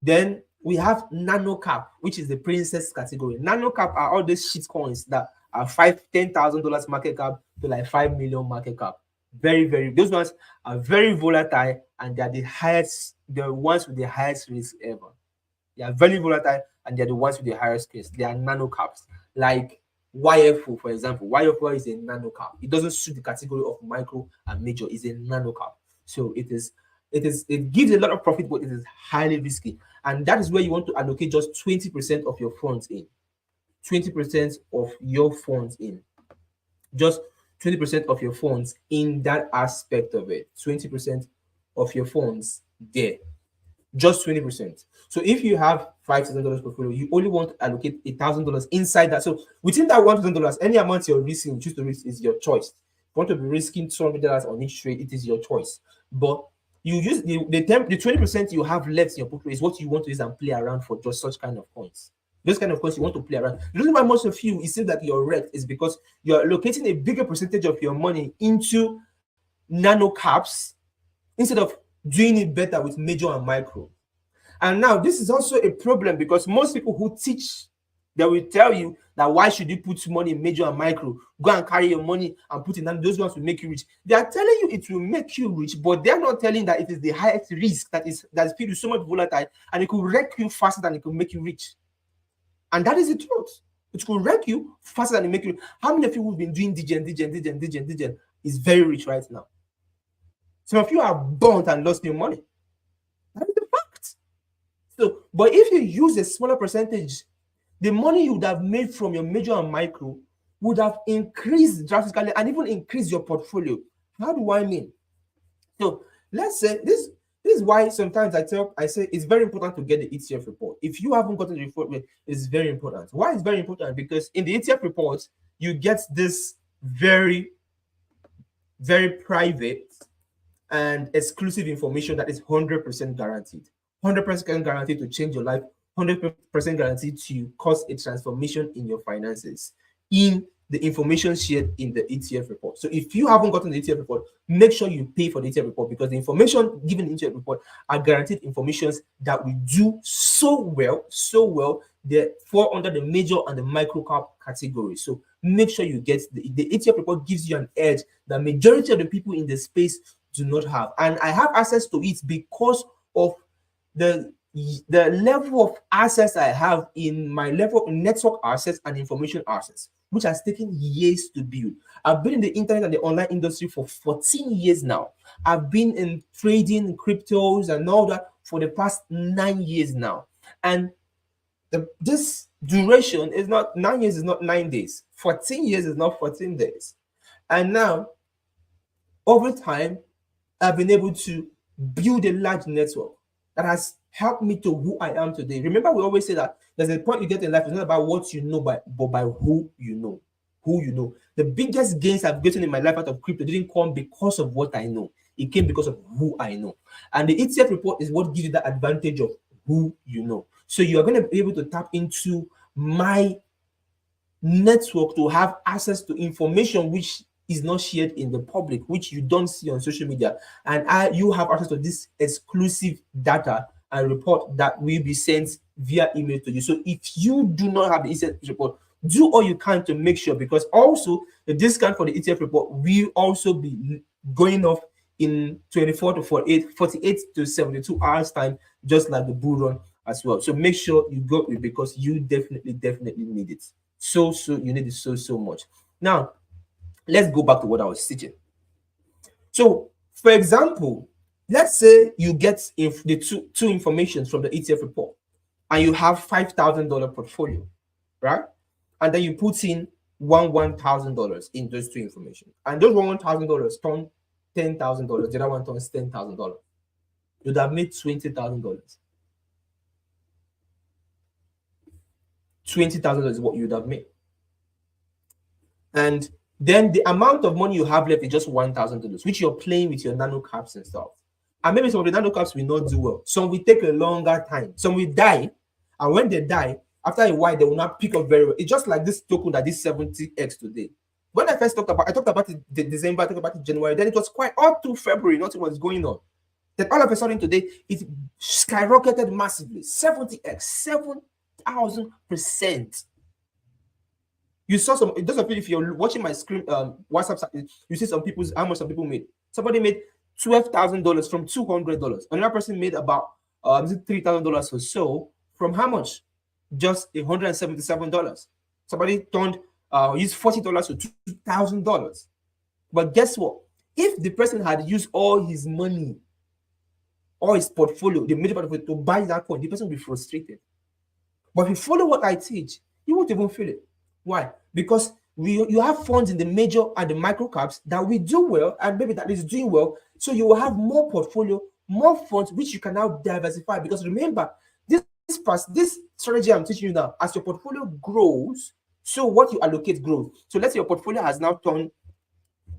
Then we have nano cap, which is the princess category. Nano cap are all these shit coins that are $10,000 market cap to like 5 million market cap. Those ones are very volatile, and they're the ones with the highest risk ever. They are very volatile, and they're the ones with the highest risk. They are nano caps. Like YFO, for example. YFO is a nano cap. It doesn't suit the category of micro and major. It's a nano cap. So it gives a lot of profit, but it is highly risky. And that is where you want to allocate just 20% of your funds in. 20% of your funds in. Just 20% of your funds in that aspect of it. 20% of your funds there. Just 20%. So if you have $5,000 portfolio, you only want to allocate $1,000 inside that. So within that $1,000, any amount you're risking, you choose to risk is your choice. If you want to be risking $200 on each trade, it is your choice. But you use the 20% you have left in your portfolio is what you want to use and play around for just such kind of coins. Those kind of coins you want to play around. The reason why most of you, it seems that you're wrecked is because you're allocating a bigger percentage of your money into nano caps instead of doing it better with major and micro. And now this is also a problem because most people who teach, they will tell you that why should you put money in major and micro? Go and carry your money and put it, and those ones will make you rich. They are telling you it will make you rich, but they're not telling that it is the highest risk that is so much volatile, and it could wreck you faster than it could make you rich. And that is the truth. It could wreck you faster than it make you. How many of you who've been doing DGen is very rich right now? Some of you are burnt and lost your money. That is the fact. So, but if you use a smaller percentage, the money you would have made from your major and micro would have increased drastically and even increased your portfolio. How do I mean? So let's say this is why sometimes I say it's very important to get the ETF report. If you haven't gotten the report, it's very important. Why it's very important? Because in the ETF report, you get this very, very private and exclusive information that is 100% guaranteed. 100% guaranteed to change your life, 100% guaranteed to cause a transformation in your finances in the information shared in the ETF report. So if you haven't gotten the ETF report, make sure you pay for the ETF report, because the information given in the ETF report are guaranteed informations that will do so well, they fall under the major and the micro cap category. So make sure you get the ETF report. Gives you an edge that majority of the people in the space do not have. And I have access to it because of the level of access I have in my level of network access and information access, which has taken years to build. I've been in the internet and the online industry for 14 years now. I've been in trading, cryptos, and all that for the past 9 years now. And this duration is not 9 years, is not 9 days. 14 years is not 14 days. And now, over time, I've been able to build a large network that has helped me to who I am today. Remember, we always say that there's a point you get in life. It's not about what you know, but by who you know. Who you know. The biggest gains I've gotten in my life out of crypto didn't come because of what I know. It came because of who I know. And the ETF report is what gives you that advantage of who you know. So you are going to be able to tap into my network to have access to information which is not shared in the public, which you don't see on social media, and you have access to this exclusive data and report that will be sent via email to you. So if you do not have the ETF report, do all you can to make sure, because also the discount for the ETF report will also be going off in 24 to 48 to 72 hours time, just like the bull run as well. So make sure you go it, because you definitely need it. So you need it so much. Now let's go back to what I was teaching. So for example, let's say you get the two informations from the ETF report, and you have $5,000 portfolio, right? And then you put in $1,000 in those two information, and those $1,000 turn $10,000. The other one turns $10,000. You'd have made $20,000. $20,000 is what you'd have made. And then the amount of money you have left is just $1,000, which you're playing with your nano caps and stuff. And maybe some of the nano caps will not do well. Some will take a longer time. Some will die. And when they die, after a while, they will not pick up very well. It's just like this token that is 70x today. When I first talked about, I talked about it in December, I talked about it in January. Then it was quite all through February, nothing was going on. Then all of a sudden today, it skyrocketed massively. 70x, 7,000%. You saw some, it doesn't feel, if you're watching my screen, WhatsApp, you see some people's, how much some people made. Somebody made $12,000 from $200. Another person made about $3,000 or so from how much? Just $177. Somebody turned used $40 to $2,000. But guess what? If the person had used all his money or his portfolio, the major portfolio, to buy that coin, the person will be frustrated. But if you follow what I teach, you won't even feel it. Why? Because you have funds in the major and the micro caps that will do well, and maybe that is doing well. So you will have more portfolio, more funds, which you can now diversify. Because remember, this strategy I'm teaching you now, as your portfolio grows, so what you allocate grows. So let's say your portfolio has now turned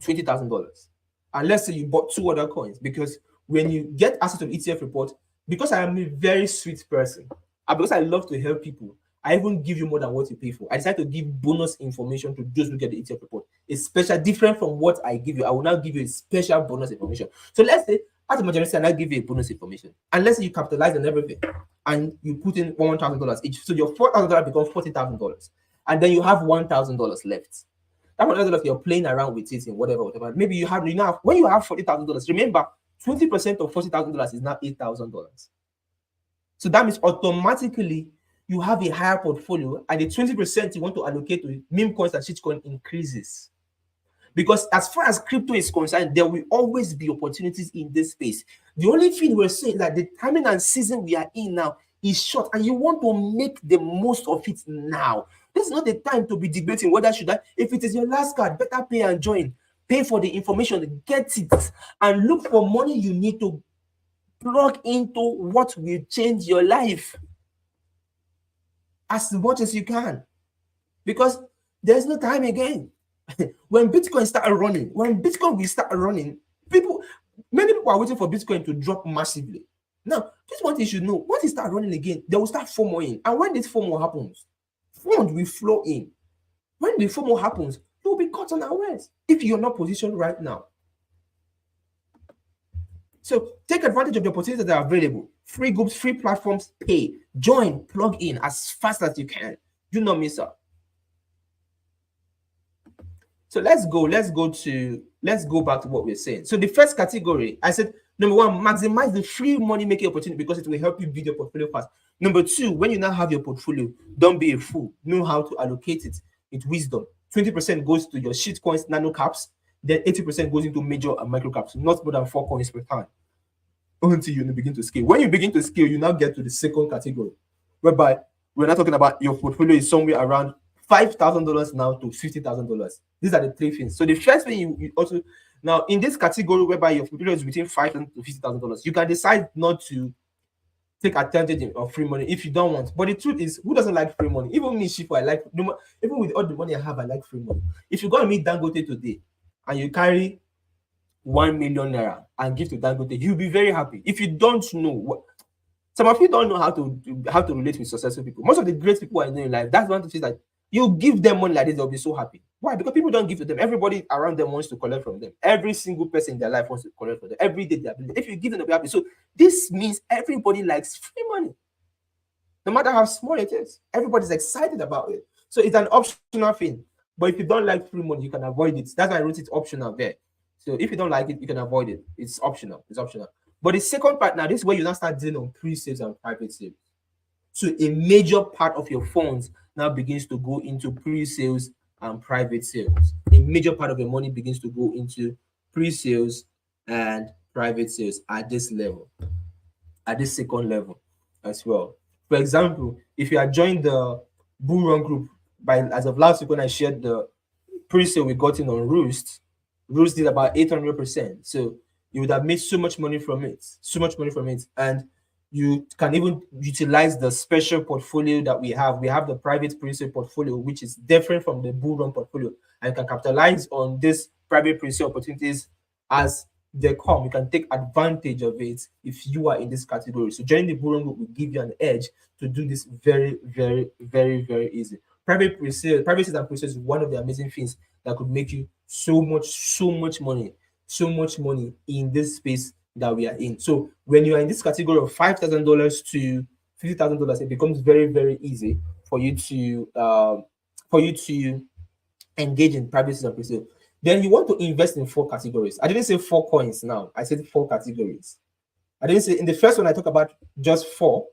$20,000, and let's say you bought 2 other coins. Because when you get access to ETF report, because I am a very sweet person, and because I love to help people, I even give you more than what you pay for. I decide to give bonus information to those who get the ETF report. It's special, different from what I give you. I will now give you a special bonus information. So let's say, as a majority, I now give you a bonus information. And let's say you capitalize on everything, and you put in $1,000 each. So your $4,000 becomes $40,000. And then you have $1,000 left. That $1,000 you're playing around with it in whatever. Maybe you now, when you have $40,000, remember, 20% of $40,000 is now $8,000. So that means automatically you have a higher portfolio, and the 20% you want to allocate to meme coins and shitcoin increases. Because as far as crypto is concerned, there will always be opportunities in this space. The only thing we're saying is that the timing and season we are in now is short, and you want to make the most of it now. This is not the time to be debating whether should I, if it is your last card, better pay and join. Pay for the information, get it, and look for money you need to plug into what will change your life as much as you can, because there's no time again. When Bitcoin will start running, many people are waiting for Bitcoin to drop massively. Now, this one thing you should know: once it start running again, they will start FOMOing, and when this FOMO happens, funds will flow in. When the FOMO happens, you will be caught unawares if you're not positioned right now. So take advantage of the opportunities that are available. Free groups, free platforms, pay, join, plug in as fast as you can. Do not miss out. So let's go back to what we're saying. So the first category, I said, number one, maximize the free money making opportunity because it will help you build your portfolio fast. Number two, when you now have your portfolio, don't be a fool. Know how to allocate it with wisdom. 20% goes to your shit coins, nano caps, then 80% goes into major and micro caps, not more than 4 coins per time. Until you begin to scale. When you begin to scale, you now get to the second category, whereby we're not talking about your portfolio is somewhere around $5,000 now to $50,000. These are the 3 things. So the first thing you also, now in this category whereby your portfolio is between $5,000 to $50,000, you can decide not to take advantage of free money if you don't want. But the truth is, who doesn't like free money? Even me, Shifu, I like, even with all the money I have, I like free money. If you go and meet Dangote today and you carry 1 million naira and give to Dangote, you'll be very happy. If you don't know what, some of you don't know how to relate with successful people. Most of the great people I know in life, that's one of the things that you give them money like this, they'll be so happy. Why? Because people don't give to them. Everybody around them wants to collect from them. Every single person in their life wants to collect from them. Every day they are busy. If you give them, they'll be happy. So this means everybody likes free money, no matter how small it is. Everybody's excited about it. So it's an optional thing. But if you don't like free money, you can avoid it. That's why I wrote it optional there. So if you don't like it, you can avoid it. It's optional. It's optional. But the second part now, this is where you now start dealing on pre-sales and private sales. So a major part of your funds now begins to go into pre-sales and private sales. A major part of your money begins to go into pre-sales and private sales at this level, at this second level as well. For example, if you are joined the Bull Run group, as of last week when I shared the pre-sale we got in on Roost did about 800%. So you would have made so much money from it, And You can even utilize the special portfolio that we have. We have the private pre-sale portfolio, which is different from the bull run portfolio, and can capitalize on this private pre-sale opportunities as they come. You can take advantage of it if you are in this category. So joining the bull run group will give you an edge to do this very, very, very, very easy. Private sales and pre-sales is one of the amazing things that could make you so much money, so much money in this space that we are in. So when you are in this category of $5,000 to $50,000, it becomes very, very easy for you to engage in private sales and pre-sale. Then you want to invest in four categories. I didn't say four coins now. I said four categories. I didn't say in the first one I talk about just four,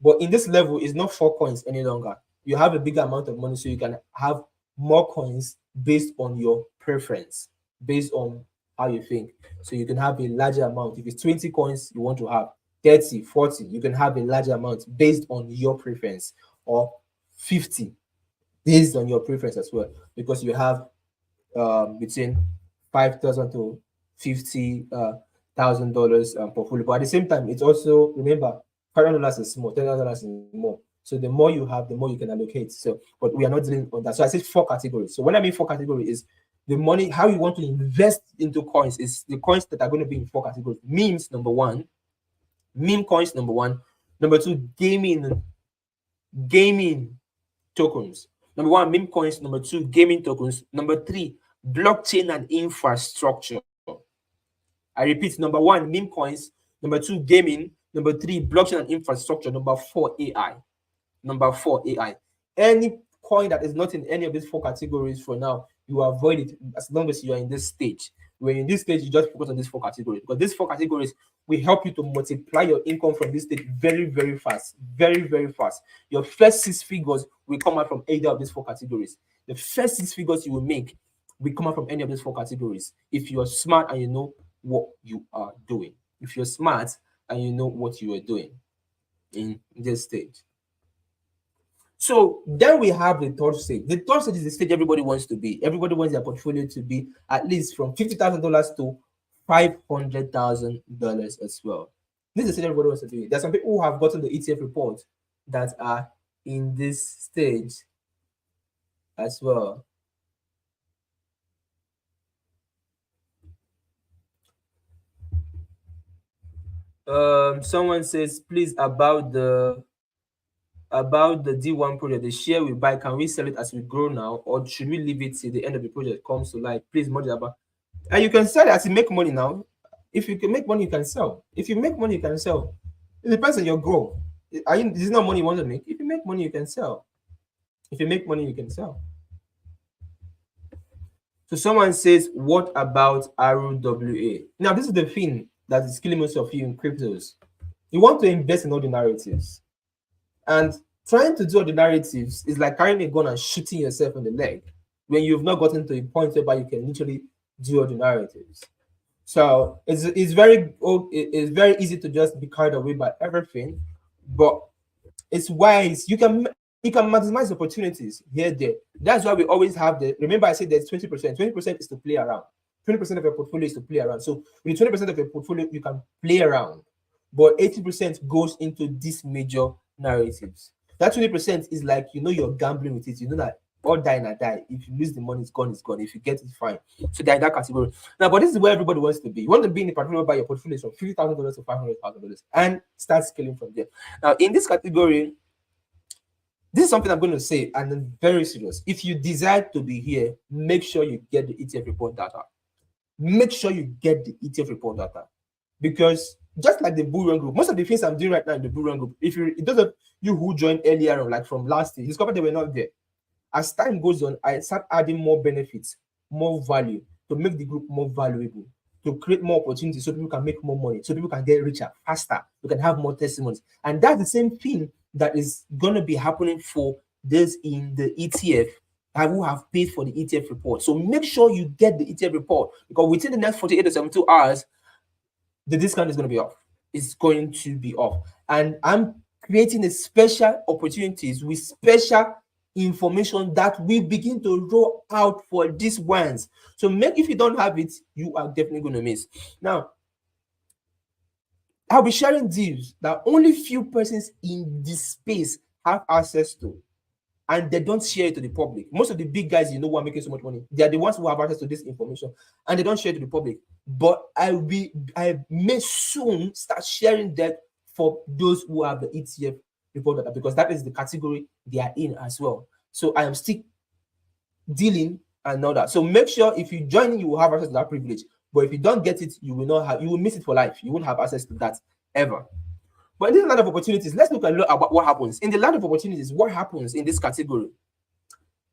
but in this level it's not four coins any longer. You have a bigger amount of money, so you can have more coins based on your preference, based on how you think. So you can have a larger amount. If it's 20 coins you want to have, 30, 40, you can have a larger amount based on your preference, or 50 based on your preference as well, because you have between 5,000 to 50,000 dollars portfolio. But at the same time, it's also, remember, $500 is small, $10,000 is more. So the more you have, the more you can allocate. So, but we are not dealing on that. So I said four categories. So when I mean four categories is the money, how you want to invest into coins is the coins that are going to be in four categories. Memes, number one. Meme coins, number one. Number two, gaming tokens. Number one, meme coins. Number two, gaming tokens. Number three, blockchain and infrastructure. I repeat, number one, meme coins. Number two, gaming. Number three, blockchain and infrastructure. Number four, AI. Number four, AI. Any coin that is not in any of these four categories for now, you avoid it as long as you are in this stage. When in this stage, you just focus on these four categories, because these four categories will help you to multiply your income from this stage very, very fast. Very, very fast. Your first six figures will come out from either of these four categories. The first six figures you will make will come out from any of these four categories if you are smart and you know what you are doing. If you're smart and you know what you are doing in this stage. So then we have the third stage. The third stage is the stage everybody wants to be. Everybody wants their portfolio to be at least from $50,000 to $500,000 as well. This is the stage everybody wants to be. There's some people who have gotten the ETF report that are in this stage as well. Someone says, please, about the D1 project, the share we buy, can we sell it as we grow now, or should we leave it till the end of the project comes to life? Please, Modjaba. And you can sell it as you make money now. If you can make money, you can sell. If you make money, you can sell. It depends on your goal. This is not money you want to make. If you make money, you can sell. If you make money, you can sell. So someone says, what about ROWA? Now, this is the thing that is killing most of you in cryptos. You want to invest in all the narratives. And trying to do all the narratives is like carrying a gun and shooting yourself in the leg when you've not gotten to a point where you can literally do all the narratives. So it's very easy to just be carried away by everything, but it's wise. You can maximize opportunities here, there. That's why we always have the. Remember, I said there's 20%. 20% is to play around. 20% of your portfolio is to play around. So with 20% of your portfolio, you can play around, but 80% goes into these major narratives. That 20% is like, you're gambling with it. You know that all die and I die. If you lose the money, it's gone, it's gone. If you get it, fine. So they're in that category. Now, but this is where everybody wants to be. You want to be in a particular by your portfolio from $50,000 to $500,000 and start scaling from there. Now, in this category, this is something I'm going to say, and I'm very serious. If you desire to be here, make sure you get the ETF report data. Make sure you get the ETF report data, because just like the bull run group, most of the things I'm doing right now in the bull run group, those of you who joined earlier on, like from last year, discovered they were not there. As time goes on, I start adding more benefits, more value to make the group more valuable, to create more opportunities so people can make more money, so people can get richer faster, we can have more testimonies. And that's the same thing that is going to be happening for those in the ETF who have paid for the ETF report. So make sure you get the ETF report, because within the next 48 to 72 hours, the discount is going to be off. It's going to be off. And I'm creating a special opportunities with special information that we begin to roll out for these ones. So if you don't have it, you are definitely going to miss. Now, I'll be sharing deals that only few persons in this space have access to, and they don't share it to the public. Most of the big guys, you know, who are making so much money, they are the ones who have access to this information, and they don't share it to the public. But I may soon start sharing that for those who have the ETF report data, because that is the category they are in as well. So I am still dealing and all that. So make sure if you join, you will have access to that privilege. But if you don't get it, you will not have. You will miss it for life. You won't have access to that ever. But in this land of opportunities, let's look at what happens in the land of opportunities. What happens in this category?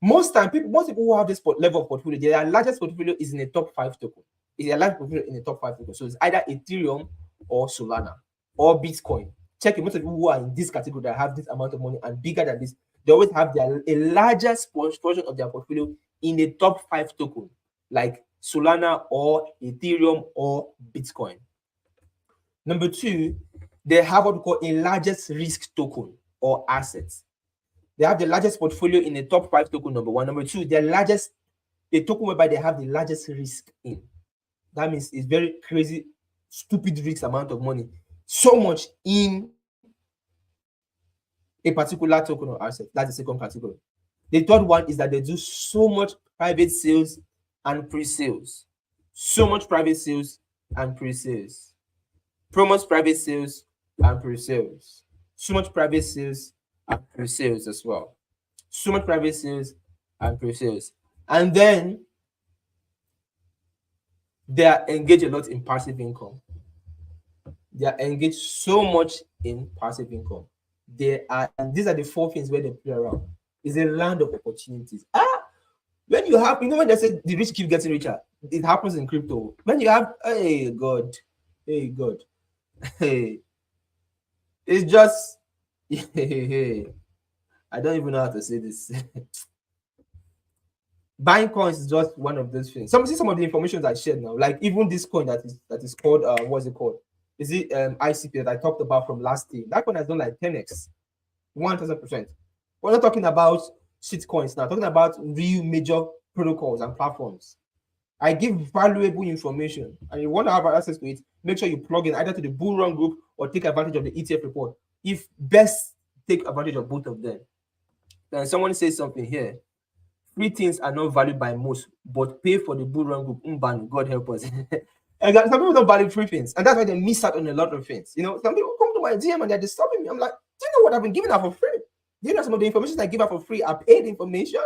Most people who have this level of portfolio, their largest portfolio is in the top 5 token. Is their largest portfolio in the top 5 token. So it's either Ethereum or Solana or Bitcoin. Check it. Most of people who are in this category that have this amount of money and bigger than this, they always have a largest portion of their portfolio in the top 5 token, like Solana or Ethereum or Bitcoin. Number 2, they have what we call a largest risk token or assets. They have the largest portfolio in the top 5 token, number 1. Number 2, the token whereby they have the largest risk in. That means it's very crazy, stupid risk amount of money. So much in a particular token or asset. That's the second category. The third one is that they do so much private sales and pre-sales. So much private sales and pre-sales. Promos, private sales and pre-sales. So much private sales and pre-sales as well. So much private sales and pre-sales. And then they are engaged a lot in passive income. They are engaged so much in passive income. And these are the 4 things where they play around. It's a land of opportunities. When you have, when they say the rich keep getting richer, it happens in crypto. When you have, hey God, hey, it's just, I don't even know how to say this. Buying coins is just one of those things. Some of the information I shared now, like even this coin that is called what's it called? Is it ICP that I talked about from last year? That coin has done like 10x, 1000%. We're not talking about shit coins now, talking about real major protocols and platforms. I give valuable information, and you want to have access to it, make sure you plug in either to the bull run group or take advantage of the ETF report. If best, take advantage of both of them. Then someone says something here. Free things are not valued by most, but pay for the bull run group. God help us. And some people don't value free things, and that's why they miss out on a lot of things. You know, some people come to my DM and they're disturbing me. I'm like, do you know what I've been giving out for free? Do you know some of the information I give out for free are paid information?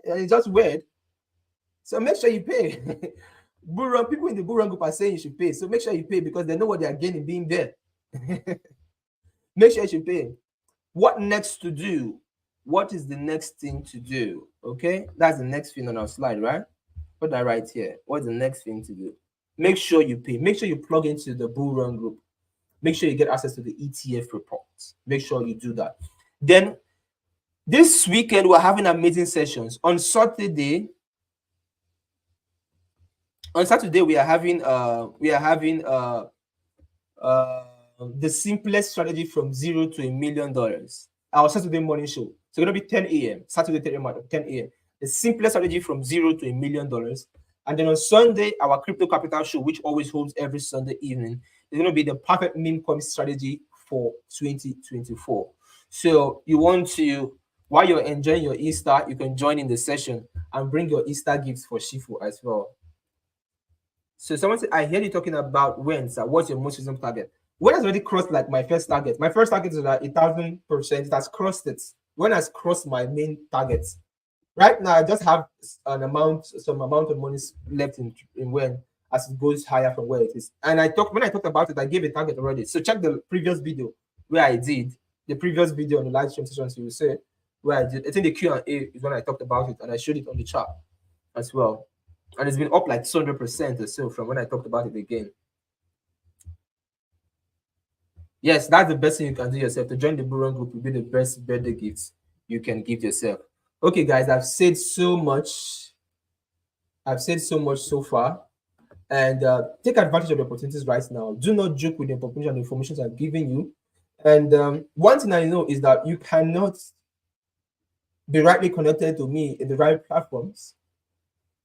And it's just weird. So make sure you pay. People in the bull run group are saying you should pay. So make sure you pay because they know what they are gaining being there. Make sure you should pay. What next to do? What is the next thing to do? Okay, that's the next thing on our slide, right? Put that right here. What's the next thing to do? Make sure you pay. Make sure you plug into the bull run group. Make sure you get access to the ETF reports. Make sure you do that. Then this weekend we're having amazing sessions. On Saturday we are having the simplest strategy from $0 to $1 million. Our Saturday morning show. So it's gonna be 10 a.m. Saturday 10 a.m. The simplest strategy from $0 to $1 million. And then on Sunday, our crypto capital show, which always holds every Sunday evening, is gonna be the perfect meme coin strategy for 2024. So you want to, while you're enjoying your Easter, you can join in the session and bring your Easter gifts for Shifu as well. So someone said, I hear you talking about when, sir. What's your most recent target? When has already crossed like my first target? My first target is like 1,000%. It has crossed it. When has crossed my main targets? Right now, I just have some amount of money left in when as it goes higher from where it is. And when I talked about it, I gave a target already. So check the previous video where I did the previous video on the live stream session. So you say where I did. I think the Q&A is when I talked about it, and I showed it on the chart as well. And it's been up like 200% or so from when I talked about it again. Yes, that's the best thing you can do yourself. To join the Bull Run group will be the best birthday gifts you can give yourself. Okay, guys, I've said so much. I've said so much so far. And take advantage of the opportunities right now. Do not joke with the opportunity and the information I'm giving you. And one thing I know is that you cannot be rightly connected to me in the right platforms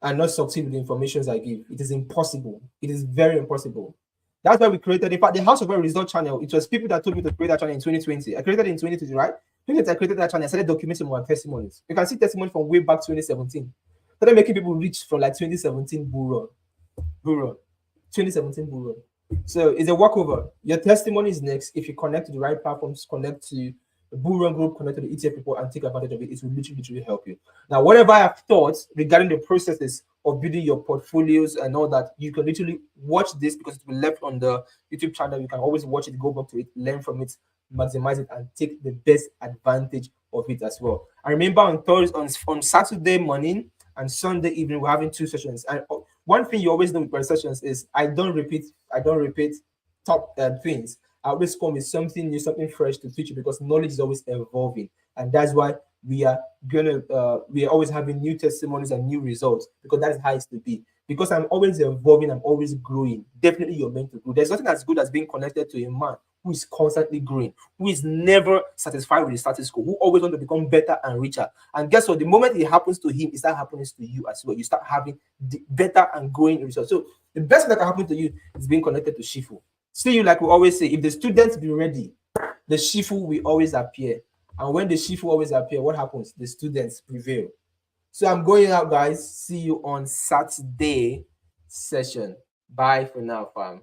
and not succeed with the information I give. It is impossible. It is very impossible. That's why we created. In fact, the House of Well Result channel. It was people that told me to create that channel in 2020. I created it in 2020, right? 2020, I created that channel. I started documenting my testimonies. You can see testimony from way back 2017. Started making people rich from like 2017 bull run, 2017 bull run. So it's a walkover. Your testimony is next. If you connect to the right platforms, connect to the bull run group, connect to the ETF people, and take advantage of it, it will literally help you. Now, whatever I have thought regarding the processes of building your portfolios and all that, you can literally watch this because it will be left on the YouTube channel. You can always watch it, go back to it, learn from it, maximize it, and take the best advantage of it as well. I remember on Thursday, on Saturday morning and Sunday evening, we're having 2 sessions. And one thing you always know with my sessions is I don't repeat top things. I always come with something new, something fresh to teach you because knowledge is always evolving, and that's why we are always having new testimonies and new results because that is how it's to be. Because I'm always evolving, I'm always growing. Definitely, you're meant to grow. There's nothing as good as being connected to a man who is constantly growing, who is never satisfied with the status quo, who always want to become better and richer. And guess what? The moment it happens to him, it starts happening to you as well. You start having the better and growing results. So the best thing that can happen to you is being connected to Shifu. See, you like we always say, if the students be ready, the Shifu will always appear. And when the Shifu always appear, what happens? The students prevail. So I'm going out, guys. See you on Saturday session. Bye for now, fam.